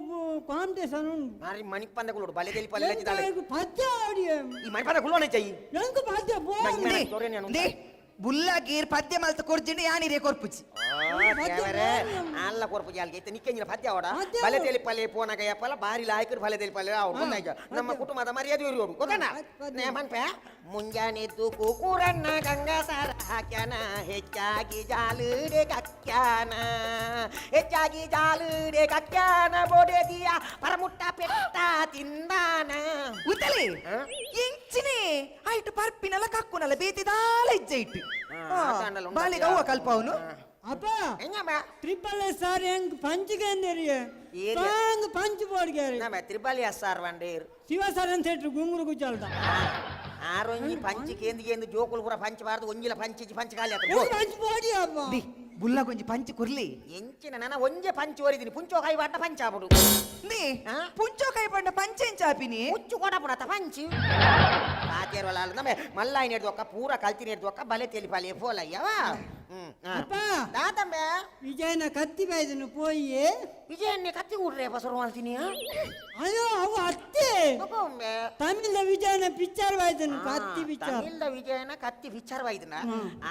ಕಾಂಪಿಟೇಷನ್ ಉಂಟು ಮಾರಿ ಮಣಿಕ್ ಪಂದ ಕುಲೋಡು ಬಲೆ ತೆಲಿ ಪಲ್ಲೆ ಲಜ್ಜಿದಾಳೆ ಪದ್ಯ ಆವಡಿಯ ಈ ಮಣಿ ಪಂದ ಕುಲೋನೆ ಚೈ ಹೆಂಗ್ ಪದ್ಯ ದೇ ಬುಲ್ಲ ಗೀರ್ ಪದ್ಯ ಮಲ್ತ ಕೊರ್ಜಿಂಡಿ ಯಾನಿರೆ ಕೊರ್ಪುಚಿ ಅಲ್ಲ ಕೊರ್ಪು ಜಾಲ್ಗೆ ಇತ್ತು ನಿಕ್ಕಂಜಿನ ಪದ್ಯ ಅವಡ ಬಲೆ ತೆಲಿ ಪಲ್ಲೆ ಪೋನಾಗ ಯಪ್ಪಲ್ಲ ಬಾರಿ ಲಾಯ್ಕರು ಬಲೆ ತೆಲಿ ಪಲ್ಲೆ ಅವ್ರು ಮುಂದಾಯ್ತು ನಮ್ಮ ಕುಟುಂಬದ ಮರ್ಯಾದೆ ಇರೋರು ಗೊತ್ತಣ್ಣ ನೇಮನ್ಪೆ ಮುಂಜಾನೆದ್ದು ಕೂರಣ್ಣ ಗಂಗಾಸಾರ ಹಾಕ್ಯಾನ ಹೆಚ್ಚಾಗಿ ಜಾಲುಡೆ ಕಕ್ಕ್ಯಾನ ಬೋಡೆದಿಯ ಪರಮುಟ್ಟ ಪೆಟ್ಟ ತಿಂದಾನ ಉತ್ತಲೆ ಎಂಚಿನೆ ಆಯ್ತು ಪರ್ಪಿನಲ್ಲ ಕಕ್ಕುನಲ್ಲ ಬೇತಿದಾಲ ಇಜ್ಜೆ ಇಟ್ಟು ಬಾಲಿಗೆ ಅವ್ವ ಕಲ್ಪ ಅವನು ಅಪ್ಪ ಹೆಂಗಮ್ಮ ಟ್ರಿಪಲ್ ಸಾರ್ ಹೆಂಗ್ ಪಂಚಿಗೆ ಅಂದೇರಿಯ ಸಾಂಗ್ ಪಂಚ್ ಬೋಡ್ಗ್ಯಾರಿ ನಮ್ಮ ತ್ರಿಬಲಿ ಅಸ್ಸಾರ್ ವಂಡೇರ್ ಶಿವ ಸರ್ ಅಂತ ಹೇಳ್ರು ಗುಂಗುರು ಗುಜ್ಜಲ್ದ ಆರೊಂಜಿ ಪಂಚಿ ಕೇಂದ್ರಿಗೆ ಜೋಕುಲು ಪೂರ ಪಂಚಬಾರ್ದು ಒಂಜಿಲ ಪಂಚಿ ಪಂಚ ಖಾಲಿ ಪಂಚ್ ಬೋಡಿ ಅಪ್ಪ ಬುಲ್ಲ ಗೊಂಜಿ ಪಂಚ ಕುರ್ಲಿ ಎಂಚಿನ ನನ್ನ ಒಂಜೆ ಪಂಚ್ ಓರಿದಿನಿ ಪುಂಚೋ ಕೈ ಬಾಟ ಪಂಚಾಪುಡು ನೀ ಆ? ಪುಂಚೋ ಕೈ ಪಂಡ ಪಂಚೆಂಚಾಪಿನಿ ಮುಚ್ಚು ಕೊಡಪುಡತ ಪಂಚ್ ಆಚೇರವಲ್ಲ ನಮ್ಮೆ ಮಲ್ಲಾಯಿ ನೆಡ್ದೊಕ್ಕ ಪೂರ ಕಲ್ತಿ ನೆಡ್ದೊಕ್ಕ ಬಲೆ ತೆಲಿಪಾಲಿ ಫೋಲಯ್ಯವ ಅಪ್ಪ ದಾತಂಬೆ ವಿಜಯನ ಕತ್ತಿ ಬಾಯ್ದನು ಪೋಯಿ ವಿಜಯನ್ನೇ ಕತ್ತಿ ಕೂಡ್ರೆ ಬಸರು ಮಾಡ್ತೀನಿ ಅಯ್ಯೋ ಅವ ಅತ್ತೆ ತಮಿಳ ವಿಜಯನ ಪಿಕ್ಚರ್ ಬಾಯ್ದನು ಕತ್ತಿ ಪಿಕ್ಚರ್ ತಮಿಳ್ದ ವಿಜಯನ ಕತ್ತಿ ಪಿಕ್ಚರ್ ವೈದನ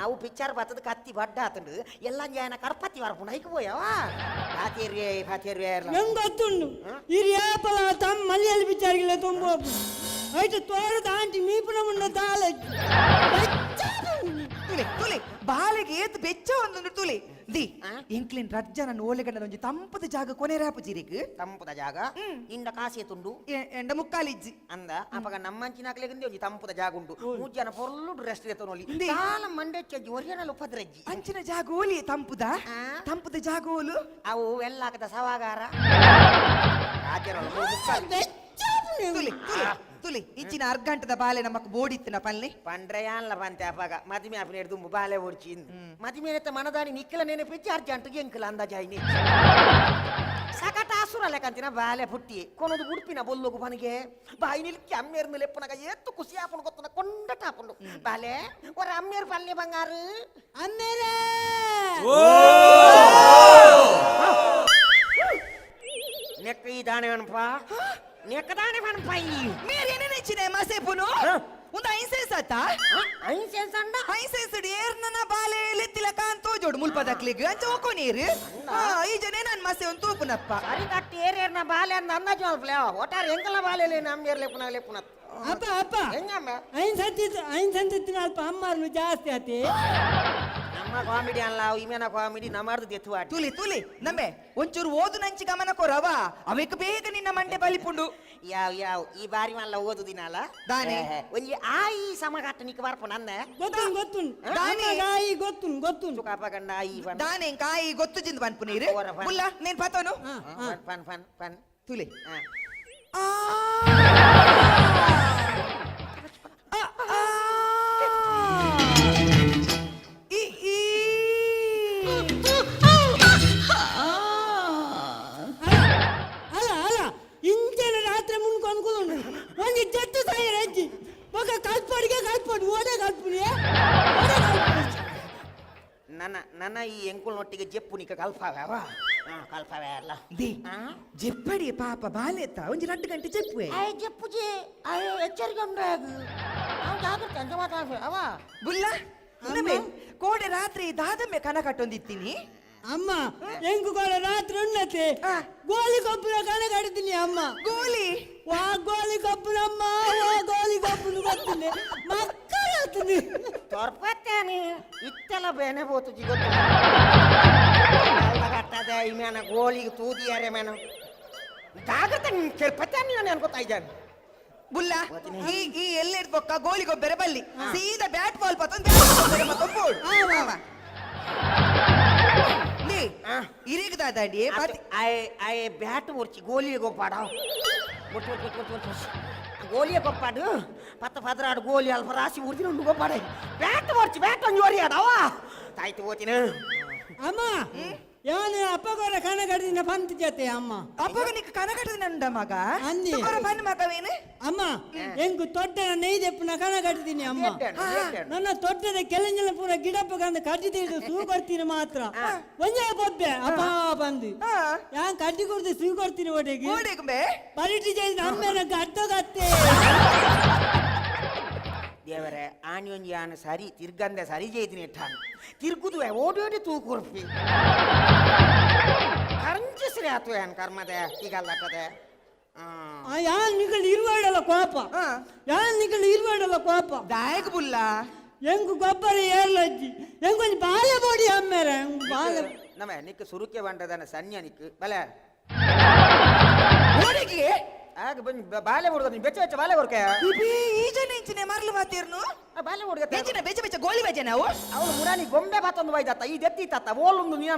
ಅವು ಪಿಕ್ಚರ್ ಬತ್ತದ ಕತ್ತಿ ಬಡ್ಡ ಆತಂಡು ಎಲ್ಲ ಜಯನ ಕರ್ಪತ್ತಿ ವರಪುಂಡು ಐಕ್ పోయాವ ಫಾತಿರ್ವೆ ಫಾತಿರ್ವೆ ನಂಗೆ ಗೊತ್ತುಂಡು ಇದು ಯಾಪಲ ತಮ್ಮ ಮಲಯಾಳಿ ಪಿಕ್ಚರ್ಗಿಲ್ಲ ತುಂಬ అయితే తోడు ఆంటీ మీ పునమున్న తాళ ತುಲೆ ತುಲೆ ಬಾಲೆಗೆ ಏತ್ ಬೆಚ್ಚ ಒಂದು ತುಲೆ ದಿ ಇಂಕ್ಲಿನ್ ರಜ್ಜನ ಓಲೆಗಂಡ ಒಂಜಿ ತಂಪದ ಜಾಗ ಕೊನೆ ರಾಪು ಜಿರಿಗ್ ತಂಪುದ ಜಾಗ ಇಂದ ಕಾಸೆ ತುಂಡು ಎಂಡ ಮುಕ್ಕಾಲಿಜ್ಜಿ ಅಂದ ಅಪಗ ನಮ್ಮಂಚಿನಾಕ್ಲೆಗಂದೆ ಒಂಜಿ ತಂಪುದ ಜಾಗ ಉಂಡು ಮೂಜ್ಜನ ಪೊರ್ಲುಡು ರೆಸ್ಟ್ ಎತ್ತನೋಲಿ ಕಾಲ ಮಂಡೆ ಚೆಜ್ಜಿ ಒರಿಯನಲು ಉಪದ್ರಜ್ಜಿ ಅಂಚಿನ ಜಾಗ ಓಲಿ ತಂಪುದ ತಂಪುದ ಜಾಗ ಓಲು ಅವು ಎಲ್ಲಾಕದ ಸವಾಗಾರ ತುಲೆ ತುಲೆ ತುಲೆ ಇಂಚಿನ ಅರ್ಗಂಟದ ಬಾಲೆ ನಮಕ್ ಬೋಡಿತ್ತಿನ ಪಲ್ಲೆ పండ్రయాన్ల పంతే అప్పగ మదిమే అప్పుడు దుమ్ము బాలే ఓడిచింది మదిమేనైతే మనదాని నిక్కల నేను పిచ్చి అర్జెంటుగా ఎంకుల అందాజాయిని సకట ఆసుర లేకంతిన బాలే పుట్టి కొనదు ఉడిపిన బొల్లుకు పనిగే బాయి నిలికి అమ్మేరు లేపునగా ఎత్తు కుసి ఆపును కొత్తున కొండ టాపుండు బాలే ఒక అమ్మేరు పల్లె బంగారు అమ్మేరే నెక్క ఈ దాని వెనపా నెక్కదాని వెనపై మీరేనే నెచ్చినే మాసేపును ಒಂದು ಐನ್ಸೆನ್ಸ್ ಆತ ಐನ್ಸೆನ್ಸ್ ಅಂಡ ಐನ್ಸೆನ್ಸ್ ಏರ್ನನ ಬಾಲೆ ಲೆತ್ತಿಲ ಕಾಂತೋ ಜೋಡು ಮುಲ್ಪದಕ್ಲಿಗ್ ಅಂಚ ಹೋಕೋನೀರು ಈ ಜನೇ ನನ್ ಮಾಸೆ ಒಂದು ತೂಪುನಪ್ಪ ಸರಿ ಕಟ್ಟಿ ಏರೇರ್ನ ಬಾಲೆ ಅಂದ ಅಂದಾಜು ಅಲ್ಫ್ಲೇ ಒಟ್ಟಾರೆ ಎಂಕಲ ಬಾಲೆ ನಮ್ಮೇರ್ ಲೆಪ್ಪುನ ಲೆಪ್ಪುನ ಅಪ್ಪ ಅಪ್ಪ ಹೆಂಗಮ್ಮ ಐನ್ ಸಂತಿನ ಅಲ್ಪ ಅಮ್ಮಾರ್ನು ಜಾಸ್ತಿ ಆತಿ ನಮ್ಮ ಕಾಮಿಡಿ ಅಲ್ಲ ಇಮೇನ ಕಾಮಿಡಿ ನಮ್ಮರ್ದು ದೆತ್ತುವಾಡಿ ತುಲಿ ತುಲಿ ನಮ್ಮೆ ಒಂಚೂರು ಓದು ನಂಚಿ ಗಮನ ಕೊರವ ಅವೇಕ ಬೇಗ ನಿನ್ನ ಮಂಡೆ ಬಲಿಪುಂಡು ಯಾವ ಈ ಬಾರಿ ಮಲ್ಲ ಓದು ದಿನಲ್ಲ ದಾನೆ ಒಂಜಿ ಆಯಿ ಸಮಗಾಟ ನಿಕ್ ಬರ್ಪು ನನ್ನ ಗೊತ್ತು ದಾನೆ ಗಾಯಿ ಗೊತ್ತು ಚುಕಾಪ ಗಂಡ ಆಯಿ ದಾನೆ ಕಾಯಿ ಗೊತ್ತು ಜಿಂದ ಬನ್ಪು ನೀರು ಮುಲ್ಲ ನೀನ್ ಪತೋನು ಫನ್ ಫನ್ ಫನ್ ತುಲಿ ಅಲ್ಲ ಇಂಚನ ರಾತ್ರಿ ಮುಂದ್ಕು ಅನ್ಕೊಂಡು ಒಂದು ಜಟ್ಟು ಸಾಯಿ ರಜ್ಜಿ ఒక ಕಲ್ಪಡಿಗೆ ಕಲ್ಪಡಿ ಓಡೆ ಕಲ್ಪಡಿ ನನ್ನ ಈ ಎಂಕುಲ್ನೊಟ್ಟಿಗೆ ಜೆಪ್ಪು ನಿಕ ಕಲ್ಪಾವ ಕಲ್ಪಾವೆ ಅಲ್ಲ ದಿ ಜೆಪ್ಪಡಿ ಪಾಪ ಬಾಲೆತ್ತ ಒಂಜಿ 2 ಗಂಟೆ ಜೆಪ್ಪುವೆ ಜೆಪ್ಪು ಜೆ ಎಚ್ಚರಿಕೆ ಉಂಡಾಗು ಜಾಗ್ರತೆ ಅಂತ ಮಾತಾಡ್ವೆ ಅವ ಬುಲ್ಲ ನಮ್ಮೆ ಕೋಡೆ ರಾತ್ರಿ ದಾದಮ್ಮೆ ಕನ ಕಟ್ಟೊಂದಿತ್ತೀನಿ ಅಮ್ಮ ಎಂಕು ಕೂಡ ರಾತ್ರಿ ಉಣ್ಣತ್ತೆ ಗೋಲಿ ಕಬ್ಬುನ ಕಣ ಕಡಿತೀನಿ ಅಮ್ಮ ಗೋಲಿ ವಾ ಗೋಲಿ ಕಬ್ಬುನಮ್ಮ ವಾ ಗೋಲಿ ಕಬ್ಬುನು ಗೊತ್ತಿಲ್ಲ ಮಕ್ಕಳಾಗ್ತದೆ ತೋರ್ಪತ್ತೇನೆ ಇತ್ತೆಲ್ಲ ಬೇನೆ ಬೋತು ಜಿಗೊತ್ತು ಕಟ್ಟದೆ ಇಮೇನ ಗೋಲಿಗೆ ತೂದಿಯಾರೆ ಮೇನು ಜಾಗ್ರತೆ ಕೆಲ್ಪತ್ತೇನೆ ನಾನು ಅನ್ಕೋತಾ ಇದ್ದಾನೆ ಬುಲ್ಲ ಈ ಎಲ್ಲೆಡ್ ಪೊಕ್ಕ ಗೋಲಿ ಗೊಬ್ಬರ ಬಲ್ಲಿ ಸೀದಾ ಬ್ಯಾಟ್ ಬಾಲ್ ಪತ್ತೊಂದು ಮತ್ತೊಂಬೋಡು ಇರೇಗ ದಾದಾಡಿ ಆಯ್ ಬ್ಯಾಟ್ ಮುರ್ಚಿ ಗೋಲಿಗೆ ಗೊಪ್ಪಾಡ ಗೋಲಿಗೆ ಗೊಪ್ಪಾಡು ಪತ್ತ ಪದ್ರಾಡು ಗೋಲಿ ಅಲ್ಪ ರಾಶಿ ಉರ್ದಿನ ಉಂಡು ಗೊಪ್ಪಾಡೆ ಬ್ಯಾಟ್ ಮುರ್ಚಿ ಬ್ಯಾಟ್ ಒಂದು ಜೋರಿ ಅದಾವ ತಾಯ್ತು ಓತಿನ ಅಮ್ಮ ಯಾನು ಅಪ್ಪಗೋರ ಕಣ ಕಡಿದಿನ ಪಂತ ಜೊತೆ ಅಮ್ಮ ಅಪ್ಪಗ ನಿಕ್ಕ ಕನ ಕಟ್ಟಿದ ಮಗ ಅಂದಿ ಬನ್ನ ಮಗವೇನು ಅಮ್ಮ ಎಂಕು ತೊಟ್ಟನ ನೈದೆಪ್ಪನ ಕಣ ಕಟ್ಟಿದ್ದೀನಿ ಅಮ್ಮ ನನ್ನ ತೊಟ್ಟದ ಕೆಳಂಜಲ ಪೂರ ಗಿಡಪ್ಪಗಂದು ಕಟ್ಟಿದ್ದು ಸೂ ಕೊಡ್ತೀನಿ ಮಾತ್ರ ಒಂದೇ ಬೊಬ್ಬೆ ಅಪ್ಪ ಬಂದು ಯಾನ್ ಕಟ್ಟಿ ಕೊಡ್ದು ಸೂ ಕೊಡ್ತೀನಿ ಒಡೆಗೆ ಪರಿಟಿ ಜೈದ ಅಮ್ಮೆನ ಗಟ್ಟಗತ್ತೆ ದೇವರೇ ಆಣಿಯೊಂಜಿ ಆನ ಸರಿ ತಿರ್ಗಂದೆ ಸರಿ ಜೈದಿನಿ ಎಟ್ಟಾನು ತಿರ್ಗುದುವೆ ಓಡಿ ತೂಕುರ್ಪಿ ಕರಂಜಿಸ್ರಿ ಆತು ಏನ್ ಕರ್ಮದೆ ಈಗಲ್ಲಟ್ಟದೆ ಯಾನ್ ನಿಗಳು ಇರುವಾಡಲ್ಲ ಕೋಪ ಯಾನ್ ನಿಗಳು ಇರುವಾಡಲ್ಲ ಕೋಪ ದಾಯಕ ಬುಲ್ಲ ಎಂಗು ಗೊಬ್ಬರ ಏರ್ಲಜ್ಜಿ ಎಂಗೊಂದು ಬಾಲೆ ಬೋಡಿ ಅಮ್ಮೇರ ಬಾಲೆ ನಮ ನಿಕ್ ಸುರುಕೆ ಬಂಡದನ ಸನ್ಯ ನಿಕ್ ಬಲೆ ಓಡಿಗೆ ಆಗ ಬಂದು ಬಾಲೆ ಹುಡುಗ ನೀನು ಬೆಚ್ಚ ಬೆಚ್ಚ ಬಾಲೆ ಹುಡುಕ ಈಜನೆ ಇಂಚಿನೆ ಮರ್ಲು ಮಾತೀರ್ನು ಬಾಲೆ ಹುಡುಗ ಬೆಚ್ಚನೆ ಬೆಚ್ಚ ಬೆಚ್ಚ ಗೋಲಿ ಬಜೆ ನಾವು ಅವನು ಮುರಾನಿ ಗೊಂಬೆ ಬಾತೊಂದು ವೈದತ್ತ ಈ ದೆತ್ತಿ ತತ್ತ ಓಲೊಂದು ನೀನು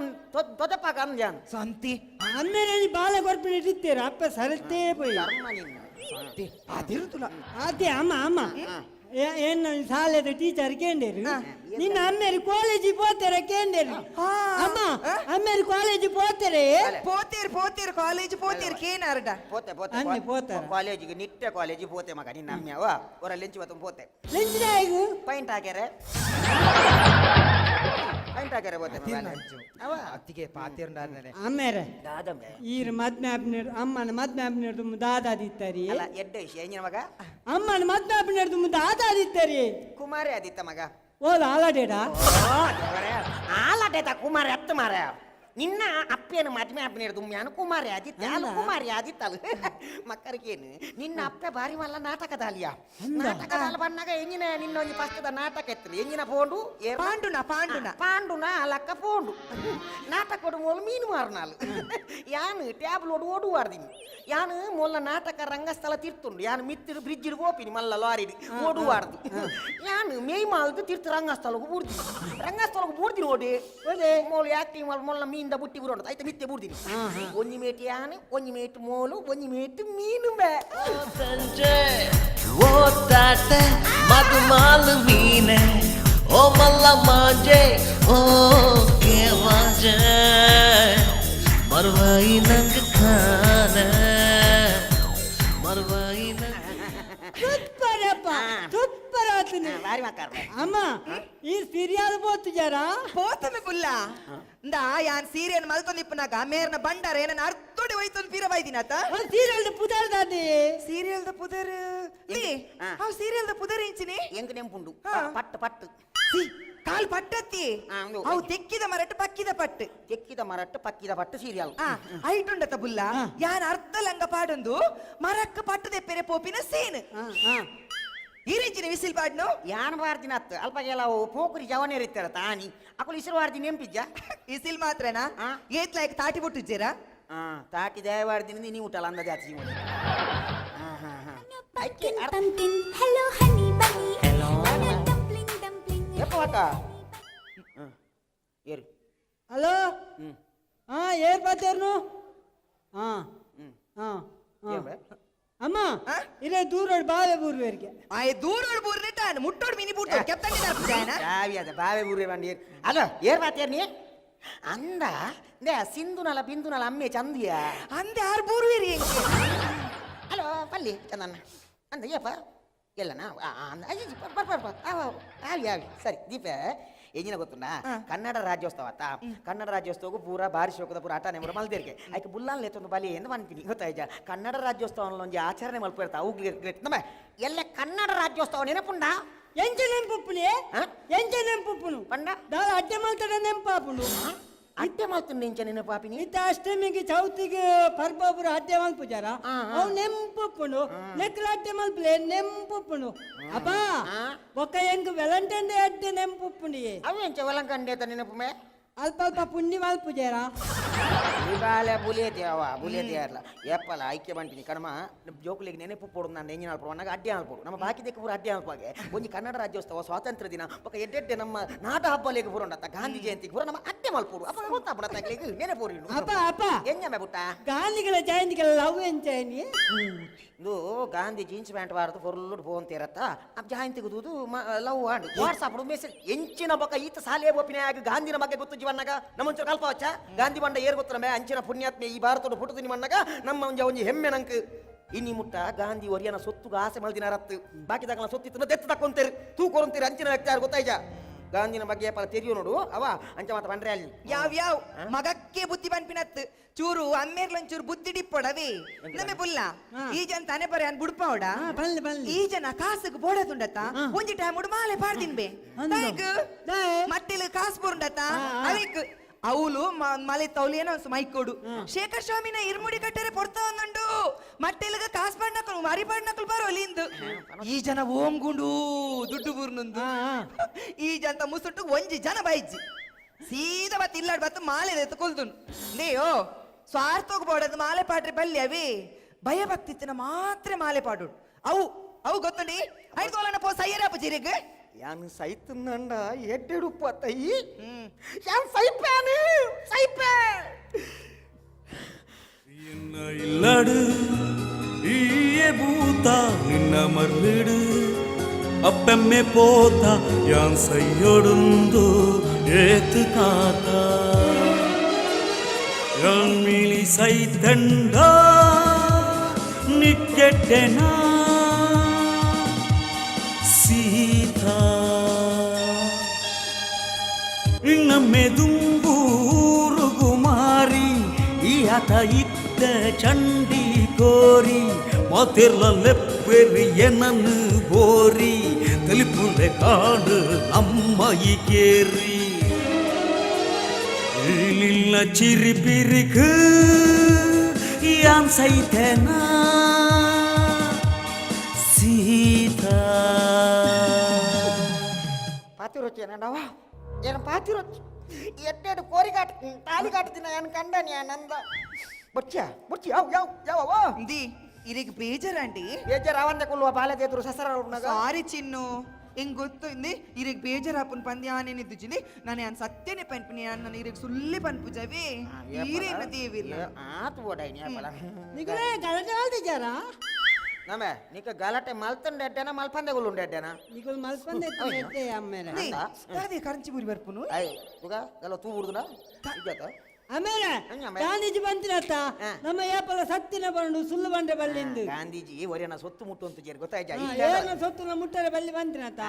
ತೊದಪಾಕ ಅಂದ್ಯಾನ್ ಸಂತಿ ಅಮ್ಮೇನೆ ಬಾಲೆ ಕೊಡ್ಬಿಟ್ಟು ಇಟ್ಟಿರ್ತೀರ ಅಪ್ಪ ಸರಸ್ತೇ ಪೋಯಿ ಕರ್ಮ ನಿನ್ನ ಅದಿರುತ್ತಲ್ಲ ಅದೇ ಅಮ್ಮ ಏನು ಶಾಲೆದ ಟೀಚರ್ ಕೇಂದೇರು ನಿನ್ನ ಅಮ್ಮೇರಿ ಕಾಲೇಜಿಗೆ పోతారా ಕೇಂದೇರು ಅಮ್ಮ ಅಮ್ಮೇರಿ ಕಾಲೇಜಿಗೆ పోతారే పోతేరు కాలేజ్ పోతేరు కేనారట పోతే అన్ని పోతారా? కాలేజీకి నిత్య కాలేజీకి పోతే మగ నిన్న అమ్మావ ఒర ಲೆಂಚ್ ಬತ್ತ పోతే ಲೆಂಚಿನಾಯಿಗು ಪೈಂಟ್ ಹಾಕ್ಯಾರೆ ಪೈಂಟ್ ಹಾಕ್ಯಾರೆ పోతే ಮಗ ಅವ అత్తికే పాతేరుండారనే ಅಮ್ಮೇರೆ ದಾದಮ್ಮೆ ಈರು ಮದ್ನಾಪ್ನೇರು ಅಮ್ಮನ ಮದ್ನಾಪ್ನೇರು ದಾದಾದಿತ್ತರಿ ಅಲ್ಲ ಎಡ್ಡ ವಿಷಯ ಎಂಜಿನ ಮಗ ಅಮ್ಮನ ಮದ್ನಾಪ್ನೇರು ದಾದಾದಿತ್ತರಿ ಕುಮಾರಿ ಆದಿತ್ತ ಮಗ ಓದ ಆಲಾಡೇಡಾ ಆಲಾಟೇತ ಕುಮಾರಿ ಅತ್ತ ಮಾರ ನಿನ್ನ ಅಪ್ಪೇನು ಮದ್ಮೆ ಅಪ್ಪನೇರು ದುಮ್ಯಾನು ಕುಮಾರಿ ಆದಿತ್ತ ಅಲ್ಲ ಕುಮಾರಿ ಆದಿತ್ತಲ್ಲ ಮಕ್ಕರಿಗೇನು ನಿನ್ನ ಅಪ್ಪೆ ಬಾರಿ ಮಲ್ಲ ನಾಟಕದಾಲಿಯ ನಾಟಕದಲ್ಲಿ ಬಂದಾಗ ಎಂಜಿನ ನಿನ್ನ ಒಂದು ಪಕ್ಕದ ನಾಟಕ ಎತ್ತಲಿ ಎಂಜಿನ ಪೋಂಡು ಪಾಂಡುನ ಅಲಕ್ಕ ಪೋಂಡು ನಾಟಕ ಮೂಲ ಮೀನು ಮಾರನಾಲು ಯಾನು ಟ್ಯಾಬ್ಲ್ ಓಡು ಆಡ್ದಿನಿ ಯಾನು ಮೊಲ್ಲ ನಾಟಕ ರಂಗಸ್ಥಳ ತಿರ್ತುಂಡು ಯಾನು ಮಿತ್ತಿಡು ಬ್ರಿಡ್ಜ್ ಹೋಪಿನಿ ಮಲ್ಲ ಲಾರಿಡಿ ಓಡು ಆಡ್ದು ಯಾನು ಮೇಯ್ ಮಾಲ್ದು ತಿರ್ತು ರಂಗಸ್ಥಳಕ್ಕೆ ಬೂರ್ದಿನಿ ಓಡಿ ಮೋಲು ಆಕ್ಟಿಂಗ್ ಮೊಲ್ಲ ಮೀನ್ ಬುಟ್ಟಿ ಬುರೋಣ ಆಯ್ತಾ ಮಿತ್ತೆ ಬೂರ್ದಿನಿ ಒಂಜಿ ಮೇಟಿ ಯಾನು ಒಂಜಿ ಮೇಟ್ ಮೋಲು ಒಂಜಿ ಮೇಟ್ ಮೀನು ಬೇ ಓ ತಾಟ ಮಧುಮಾಲು ಮೀನೆ ಓ ಮಲ್ಲ ಮಾಂಜೆ ಓ ಕೆ ಮಾಂಜೆ ಮರುವಾಯಿ ನಂಗ ಖಾನ ಮರುವಾಯಿ ಸೂಪರ್ ಆತನೆ ಬಾರಿ ಮಕ್ಕಾರ ಅಮ್ಮ ಈ ಸೀರಿಯಲ್ పోతు జరా పోతమే పుల్ల ఇందా యాన్ సీరియల్ మల్తొంది ఇప్పునాక మేర్న బండార ఏన అర్తోడి వైతొంది పీర వైదినాత సీరియల్ పుదర్ దాది సీరియల్ ద పుదర్ ఆ సీరియల్ ద పుదర్ ఇంచిని ಎಂಗ್ ನೆಂಪುಂಡು ಪಟ್ಟು ಕಾಲ್ ಪಟ್ಟತ್ತಿ ಅವು ತೆಕ್ಕಿದ ಮರಟ್ಟು ಪಕ್ಕಿದ ಪಟ್ಟು ತೆಕ್ಕಿದ ಮರಟ್ಟು ಪಕ್ಕಿದ ಪಟ್ಟು ಸೀರಿಯಲ್ ಐಟುಂಡತ ಬುಲ್ಲ ಯಾನ್ ಅರ್ಧ ಲಂಗ ಪಾಡೊಂದು ಮರಕ್ಕ ಪಟ್ಟು ತೆಪ್ಪೆರೆ ಪೋಪಿನ ಸೀನ್ ಈರಿಂಚಿನ ವಿಸಿಲ್ ಪಾಡ್ನು ಯಾನ್ ಬಾರ್ದಿನ ಅತ್ತ ಅಲ್ಪ ಕೆಲ ಪೋಕುರಿ ಜವನೇ ಇರ್ತಾರ ತಾನಿ ಅಕಲು ಇಸಿರು ಬಾರ್ದಿನ ನೆಂಪಿಜ್ಜ ವಿಸಿಲ್ ಮಾತ್ರನಾ ಏತ್ಲಾಯ್ಕ ತಾಟಿ ಬಿಟ್ಟಿದ್ದೀರಾ ತಾಟಿ ದಯವಾರ್ದಿನ ನೀವು ಊಟಲ್ಲ ಅಂದದ ಜಾತಿ Hello, honey bunny. Hello. Dumpling. ಎಪ್ಪ ಅಕ್ಕ ಏರಿ ಹಲೋ ಏರ್ ಪಾತೇರ್ನು ಅಮ್ಮ ಇಲ್ಲೇ ದೂರೋಡ್ ಬಾವೆ ಬೂರ್ವೇರ್ಗೆ ಆಯ್ ದೂರೋಡ್ ಬೂರ್ನಿಟ್ಟ ಮುಟ್ಟೋಡ್ ಮಿನಿ ಬೂರ್ತ ಕೆಪ್ತಂಗಿ ತರ್ಪಿದಾನ ಯಾವಿ ಅದ ಬಾವೆ ಬೂರ್ವೆ ಬಂಡಿ ಅಲೋ ಏರ್ ಬಾತೇರ್ ನೀ ಅಂದ ದೇ ಸಿಂಧುನಲ ಬಿಂದುನಲ ಅಮ್ಮೆ ಚಂದಿಯ ಅಂದೆ ಆರ್ ಬೂರ್ವೇರಿ ಎಂಗೆ ಹಲೋ ಪಲ್ಲಿ ಚಂದಣ್ಣ ಅಂದ ಏಪ ಎಲ್ಲನಾ ಯಾವಿ ಸರಿ ದೀಪ ಎಂಜಿನ ಗೊತ್ತುಂಡ ಕನ್ನಡ ರಾಜ್ಯೋತ್ಸವ ಕನ್ನಡ ರಾಜ್ಯೋತ್ಸವಕ್ಕೂ ಪೂರ ಬಾರಿ ಶೋಕದ ಪೂರ ಆಟ ನೆಮ್ಮರ ಮಲ್ದೇರ್ಗೆ ಆಯ್ಕೆ ಬುಲ್ಲಾಲ್ ನೇತೊಂದು ಬಲಿ ಎಂದು ಅಂತೀನಿ ಗೊತ್ತಾಯ್ತ ಕನ್ನಡ ರಾಜ್ಯೋತ್ಸವ ಒಂಜಿ ಆಚರಣೆ ಮಲ್ಪಿರ್ತಾ ಅವು ಗ್ರೇಟ್ ನಮ್ಮ ಎಲ್ಲ ಕನ್ನಡ ರಾಜ್ಯೋತ್ಸವ ನೆನಪುಂಡ ಎಂಚ ನೆಂಪುಪ್ಪುನಿ ಎಂಚ ನೆಂಪುಪ್ಪುನು ಪಂಡ ದಾಳ ಅಡ್ಡೆ ಮಲ್ತಡ ನೆಂಪಾಪುನು ಅಡ್ಡೆ ಮಾತು ನೆಂಚ ನೆನಪಾಪಿನಿ ಇತ್ತ ಅಷ್ಟಮಿಗೆ ಚೌತಿಗೆ ಪರ್ಬೊಬ್ಬರು ಅಡ್ಡೆ ಮಲ್ಪುಜಾರ ಅವು ನೆಂಪುಪ್ಪುನು ನೆಕ್ಲ ಅಡ್ಡೆ ಮಲ್ಪಲೆ ನೆಂಪುಪ್ಪುನು ಅಪ್ಪ ಒಕ್ಕ ಹೆಂಗ್ ವ್ಯಾಲೆಂಟೈನ್ ಡೇ ಅಡ್ಡೆ ನೆಂಪುಪ್ಪುನಿ ಅವು ಎಂಚ ಒಲಂಕಂಡೆ ಅಂತ ನೆನಪುಮೆ ಅಲ್ಪ ಅಲ್ಪ ಪುಣ್ಯ ಮಲ್ಪುಜಾರ ಇವಾಲೆ ಬುಲಿಯತಿಯಲ್ಲ ಎಪ್ಪಲ್ಲ ಐಕ್ಯ ಬಂಟಿನಿ ಕಣಮ ಜೋಕುಲಿಗೆ ನೆನಪು ಪೋಡು ನಾನು ಎಂಜಿನ ಅಲ್ಪ ನನಗೆ ಅಡ್ಡೆ ಅಲ್ಪೋಡು ನಮ್ಮ ಬಾಕಿ ದೇಕ ಪೂರ ಅಡ್ಡೆ ಅಲ್ಪಾಗೆ ಒಂಜಿ ಕನ್ನಡ ರಾಜ್ಯೋತ್ಸವ ಸ್ವಾತಂತ್ರ್ಯ ದಿನ ಒಕ್ಕ ಎಡ್ಡೆಡ್ಡೆ ನಮ್ಮ ನಾಟ ಹಬ್ಬಲಿಗೆ ಪೂರಂಡತ್ತ ಗಾಂಧಿ ಜಯಂತಿಗೆ ಪೂರ ನಮ್ಮ ಅಡ್ಡೆ ಮಲ್ಪೋಡು ಅಪ್ಪ ಗೊತ್ತಾಗ್ಬಿಡತ್ತಾಗ್ಲಿಗೆ ನೆನಪೋರಿ ಅಪ್ಪ ಅಪ್ಪ ಎಂಜಮ್ಮೆ ಬುಟ್ಟ ಗಾಂಧಿಗಳ ಜಯಂತಿಗೆಲ್ಲ ಲವ್ ಎಂಚೈನಿ ಇದು ಗಾಂಧಿ ಜೀನ್ಸ್ ಪ್ಯಾಂಟ್ ಬಾರದು ಫುಲ್ ಫೋನ್ತಿರತ್ತ ಜಯಂತಿಗೆ ದೂದು ಲವ್ ಆಡು ವಾಟ್ಸಾಪ್ ಮೆಸೇಜ್ ಎಂಚಿನ ಬೊಕ್ಕ ಈತ ಸಾಲೆ ಬೋಪಿನ ಆಗ ಗಾಂಧಿನ ಬಗ್ಗೆ ಗೊತ್ತು ಜೀವನಾಗ ನಮ್ಮ ಒಂಚೂರು ಕಲ್ಪ ವಚ್ಚ ಗಾಂಧಿ ಬಂಡ ಏರ್ ಗೊತ್ತ ನಮ್ಮೆ ಅಂಚಿನ ಪುಣ್ಯಾತ್ಮೆ ಈ ಭಾರತದ ಪುಟದ ನಿಮ್ಮನ್ನಾಗ ನಮ್ಮ ಒಂಜಿ ಹೆಮ್ಮೆ ನಂಕ್ ಇನ್ನಿ ಮುಟ್ಟ ಗಾಂಧಿ ಒರಿಯನ ಸೊತ್ತುಗ ಆಸೆ ಮಲ್ದಿನ ರತ್ತು ಬಾಕಿ ದಾಖಲ ಸೊತ್ತಿತ್ತು ದೆತ್ತು ತಕ್ಕೊಂತೀರಿ ತೂಕೊರಂತೀರಿ ಅಂಚಿನ ವ್ಯಕ್ತಿ ಯಾರು ಗೊತ್ತಾಯ್ಜ ಗಾಂಧಿನ ಬಗ್ಗೆ ಪಲ ತೆರಿಯೋ ನೋಡು ಅವ ಅಂಚ ಮಾತ ಬಂಡ್ರೆ ಅಲ್ಲಿ ಯಾವ್ಯಾವ ಮಗಕ್ಕೆ ಬುದ್ಧಿ ಬನ್ಪಿನತ್ ಚೂರು ಅಮ್ಮೇರ್ಲೊಂಚೂರು ಬುದ್ಧಿ ಡಿಪ್ಪೊಡವಿ ನಮ್ಮೆ ಬುಲ್ಲ ಈ ಜನ ತಾನೆ ಬರ ಅನ್ ಬುಡ್ಪವಡ ಈ ಜನ ಕಾಸುಗ್ ಬೋಡದುಂಡತ ಒಂಜಿ ಟೈಮ್ ಉಡು ಮಾಲೆ ಪಾಡ್ದಿನ್ಬೆ ಮಟ್ಟಿಲ್ ಕಾಸು ಬೋರುಂಡತ ಅವಿಕ್ ಅವಳು ಮಲೆ ತೌಲಿಯನ ಮೈಕೋಡು ಶೇಖರ್ ಸ್ವಾಮಿನ ಇರ್ಮುಡಿ ಕಟ್ಟರೆ ಪೊಡ್ತಾ ಒಂದುಂಡು ಮಟ್ಟೆಲ್ಗ ಕಾಸು ಪಾಡ್ನಕಲು ಮಾರಿ ಪಾಡ್ನಕಲು ಬರೋಲಿಂದು ಈ ಜನ ಓಂಗುಂಡು ದುಡ್ಡು ಬೂರ್ನೊಂದು ಈ ಜನ ಮುಸುಟ್ಟು ಒಂಜಿ ಜನ ಬೈಜ್ಜಿ ಸೀದಾ ಬತ್ ಇಲ್ಲಾಡ್ ಬತ್ತು ಮಾಲೆ ಎತ್ಕೊಳ್ದುಂಡು ನೇಯೋ ಸ್ವಾರ್ಥೋಗ ಬೋಡದು ಮಾಲೆ ಪಾಡ್ರೆ ಬಲ್ಲಿ ಅವಿ ಭಯ ಭಕ್ತಿತ್ತಿನ ಮಾತ್ರ ಮಾಲೆ ಪಾಡು ಅವು ಗೊತ್ತುಂಡಿ ಐದು ಪೋ ಸಯ್ಯರಪ್ಪ ಜಿರಿಗ್ ಯಾನು ಸೈತಂದ ಎಡ್ಡೆಡುಪ್ಪು ಅತ್ತಯ್ಯಿ ಯಾನ್ ಸೈಪೇನು ಸೈಪೇ என்ன இல்லடு ஈய பூத்தா நின்ன மர்லிடு ಅಪ್ಪೆಮ್ಮೆ ಪೋತ ಯಾನ್ ಸೈಯೊಡುಂದು ಏತು ಕಾತ ಯನ್ಮಿಲಿ ಸೈತಂಡ ನಿಕ್ಕೆಟ್ಟೆನ ಸೀತಾ ಇನ್ನೊಮ್ಮೆ ದುಂಬೂರು ಕುಮಾರಿ ಈ ಹತ ಇದ್ದ ಚಂಡಿ ಕೋರಿ ಮೊದಲ ಲೆಪ್ಪೆರಿ ಎನನ್ನು ಬೋರಿ ತಲಿಪುಲೆ ಕಾಡು ಅಮ್ಮಯಿ ಕೇರಿ ಇಲ್ಲಿಲ್ಲ ಚಿರಿಪಿರಿಕು ಯಾನ್ ಸೈತೇನ ಸೀತಾ ಪಾತಿರೊಚ್ಚಿ ಏನವ ಏನು ಪಾತಿರೊಚ್ಚಿ ಎಡ್ಡೆಡು ಕೋರಿಗಾಟ ತಾಲಿಗಾಟದಿನ ಏನು ಕಂಡನಿ ನಂದ ಬುಚ್ಚಿ ಯಾವ ದಿ ಇರಿಗೆ ಬೇಜಾರಂಡಿ ಬೇಜಾರು ಅವಂದೆ ಕೊಲ್ಲುವ ಬಾಲ್ಯದ ಎದುರು ಸಸರ ಸಾರಿ ಚಿನ್ನು ಹೆಂಗ್ ಗೊತ್ತು ಇಂದಿ ಇರಿಗೆ ಬೇಜಾರಾಪನ್ ಪಂದ್ಯಾನೇನಿದ್ದು ಜಿನಿ ನಾನು ಯಾನ್ ಸತ್ಯನೇ ಪನ್ಪಿನಿ ನಾನು ಇರಿಗೆ ಸುಳ್ಳಿ ಪನ್ಪುಜವೇ ಈರೇನ ದೇವಿಲ್ಲ ಆತು ಬೋಡಾಯ್ನಿ ಅಪ್ಪಲ ನಿಗಲೇ ಗಲಾಟೆ ಮಾಡ್ತಿದ್ದಾರಾ ನಮೆ ನಿಕ ಗಲಾಟೆ ಮಲ್ತಂಡೆ ಎಡ್ಡೆನ ಮಲ್ಪಂದೆ ಗುಲ್ಲುಂಡೆ ಎಡ್ಡೆನ ನಿಗಲ್ ಮಲ್ಪಂದೆ ಆಮೇಲೆ ಅದೇ ಕರಂಚಿ ಬುರಿ ಬರ್ಪುನು ಅಯ್ಯ ತುಗ ಗಲ ತೂ ಬಿಡುದನ ಇಜ್ಜಾತ ಆಮೇಲೆ ಗಾಂಧೀಜಿ ಬಂತಿರತ್ತ ನಮ್ಮ ಏಪಲ ಸತ್ತಿನ ಬಂಡು ಸುಳ್ಳು ಬಂಡೆ ಬಲ್ಲಿಂದು ಗಾಂಧೀಜಿ ಒರೆನ ಸೊತ್ತು ಮುಟ್ಟು ಅಂತ ಜೇರಿ ಗೊತ್ತಾಯ್ತಾ ಏನು ಸೊತ್ತು ಮುಟ್ಟರೆ ಬಲ್ಲಿ ಬಂತಿರತ್ತ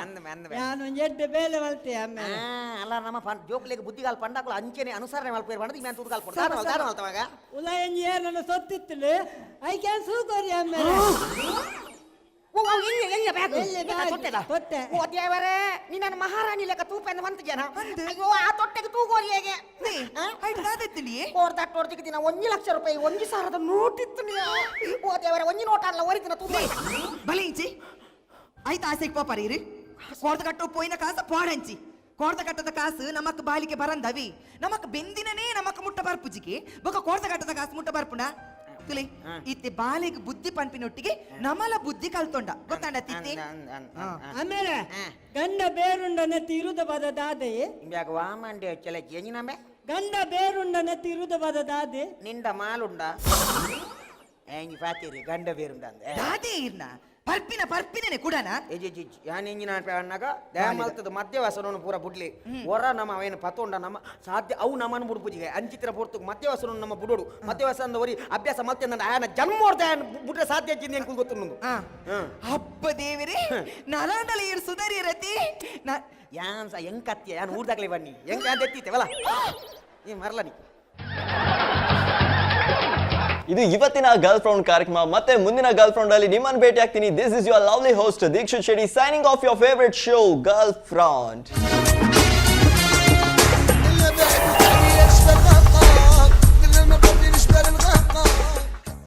ನಾನು ಒಂದು ಎಡ್ಡೆ ಬೇಲೆ ಮಲ್ತೆ ಆಮೇಲೆ ಅಲ್ಲ ನಮ್ಮ ಜೋಕ್ಲೆಗೆ ಬುದ್ಧಿಗಾಲ್ ಪಂಡಾಕಲು ಅಂಚೆನೆ ಅನುಸರಣೆ ಮಲ್ಪೇರ್ ಮಾಡಿದ್ರೆ ಇಮ್ಯಾನ್ ತೂದ್ಗಾಲ್ ಕೊಡ್ತಾರೆ ದಾರ ಮಲ್ತವಾಗ ಉಲ ಎಂಜಿ ನನ್ನ ಸೊತ್ತಿತ್ತು ಐ ಕ್ಯಾನ್ ಸೂಕೋರಿ ಆಮೇಲೆ ತೊಟ್ಟೆ ಓ ದೇವರೇ ನೀ ನನ್ನ ಮಹಾರಾಣಿ ಲೆಕ್ಕ ತೂಪೆಂದು ಬಂತ ಜನ ಅಯ್ಯೋ ಆ ತೊಟ್ಟೆಗೆ ತೂಗೋರಿ ಹೇಗೆ ಕೋರ್ದಾಟೋರ್ದಿಗೆ ದಿನ 1 ಲಕ್ಷ ರೂಪಾಯಿ 1,000 ನೋಟ್ ಇತ್ತು ನೀವು ಓ ದೇವರೇ 1 ನೋಟ್ ಅಲ್ಲ ಒರಿದಿನ ತೂಕ ಬಲಿಂಚಿ ಆಯ್ತು ಆಸೆಗೆ ಪಾಪರೀರಿ ಕೋರ್ದ ಕಟ್ಟೋ ಪೋಯಿನ ಕಾಸ ಪಾಡಂಚಿ ಕೋರ್ದ ಕಟ್ಟದ ಕಾಸು ನಮಕ್ ಬಾಲಿಗೆ ಬರಂದವಿ ನಮಕ್ ಬೆಂದಿನನೇ ನಮಕ್ ಮುಟ್ಟ ಬರ್ಪುಜಿಗೆ ಬೊಕ ಕೋರ್ದ ಕಟ್ಟದ ಕಾಸು ಮುಟ್ಟ ಬರ್ಪುನ ತುಲಿ ಇತ್ತೆ ಬಾಲಿಗೆ ಬುದ್ಧಿ ಪಂಪಿನೊಟ್ಟಿಗೆ ನಮಲ ಬುದ್ಧಿ ಕಲ್ತೊಂಡ ಗೊತ್ತಾಂಡ ತಿತ್ತಿ ಆಮೇಲೆ ಗಂಡ ಬೇರುಂಡ ನೆತ್ತಿ ಇರುದ ಬದ ದಾದೆ ಇಂಬ್ಯಾಗ ವಾಮಂಡೆ ಚಲ ಜೆನಿನಮೆ ಗಂಡ ಬೇರುಂಡ ನೆತ್ತಿ ಇರುದ ಬದ ದಾದೆ ನಿಂದ ಮಾಲುಂಡ ಹೆಂಗಿ ಪಾತಿರಿ ಗಂಡ ಬೇರುಂಡ ಅಂದೆ ದಾದೆ ಇರ್ನ ಪರ್ಪಿನೇ ಕೂಡನ ಎಜಿ ಯಾನ್ ಎಂಜಿನ ಅಣ್ಣಗ ದಯಮಲ್ತದ ಮಧ್ಯವಾಸನವನ್ನು ಪೂರ ಬುಡ್ಲಿ ಹೊರ ನಮ್ಮ ಅವೇನು ಪತೊಂಡ ನಮ್ಮ ಸಾಧ್ಯ ಅವು ನಮ್ಮನ್ನು ಬುಡ್ಪುಜಿಗೆ ಅಂಚಿತ್ರ ಪೂರ್ತು ಮಧ್ಯವಾಸನ ನಮ್ಮ ಬುಡೋಡು ಮಧ್ಯವಾಸನದ ವರಿ ಅಭ್ಯಾಸ ಮತ್ತೆ ನನ್ನ ಆಯನ ಜನ್ಮೋರ್ದ ಬುಡ್ರೆ ಸಾಧ್ಯ ಅಜ್ಜಿಂದ ಹೆಂಗ್ ಗೊತ್ತು ನಂದು ಹಬ್ಬ ದೇವರೇ ನಲಾಂಡಲಿ ಇರ್ ಸುಧಾರಿ ರತಿ ಯಾನ್ ಸ ಹೆಂಗ್ ಕತ್ತಿ ಯಾನ್ ಊರ್ದಾಗ್ಲಿ ಬನ್ನಿ ಹೆಂಗ್ ಅಂತ ಎತ್ತಿತ್ತೇವಲ್ಲ ಈ ಮರಲ ನೀ ಇದು ಇವತ್ತಿನ ಗರ್ಲ್ ಫ್ರೌಂಡ್ ಕಾರ್ಯಕ್ರಮ. ಮತ್ತೆ ಮುಂದಿನ ಗರ್ಲ್ ಫ್ರೌಂಡ್ ಅಲ್ಲಿ ನಿಮ್ಮನ್ನು ಭೇಟಿ ಆಗ್ತೀನಿ. This is your lovely host Deekshith Shetty signing off your favourite show girl ಫ್ರೌಂಡ್.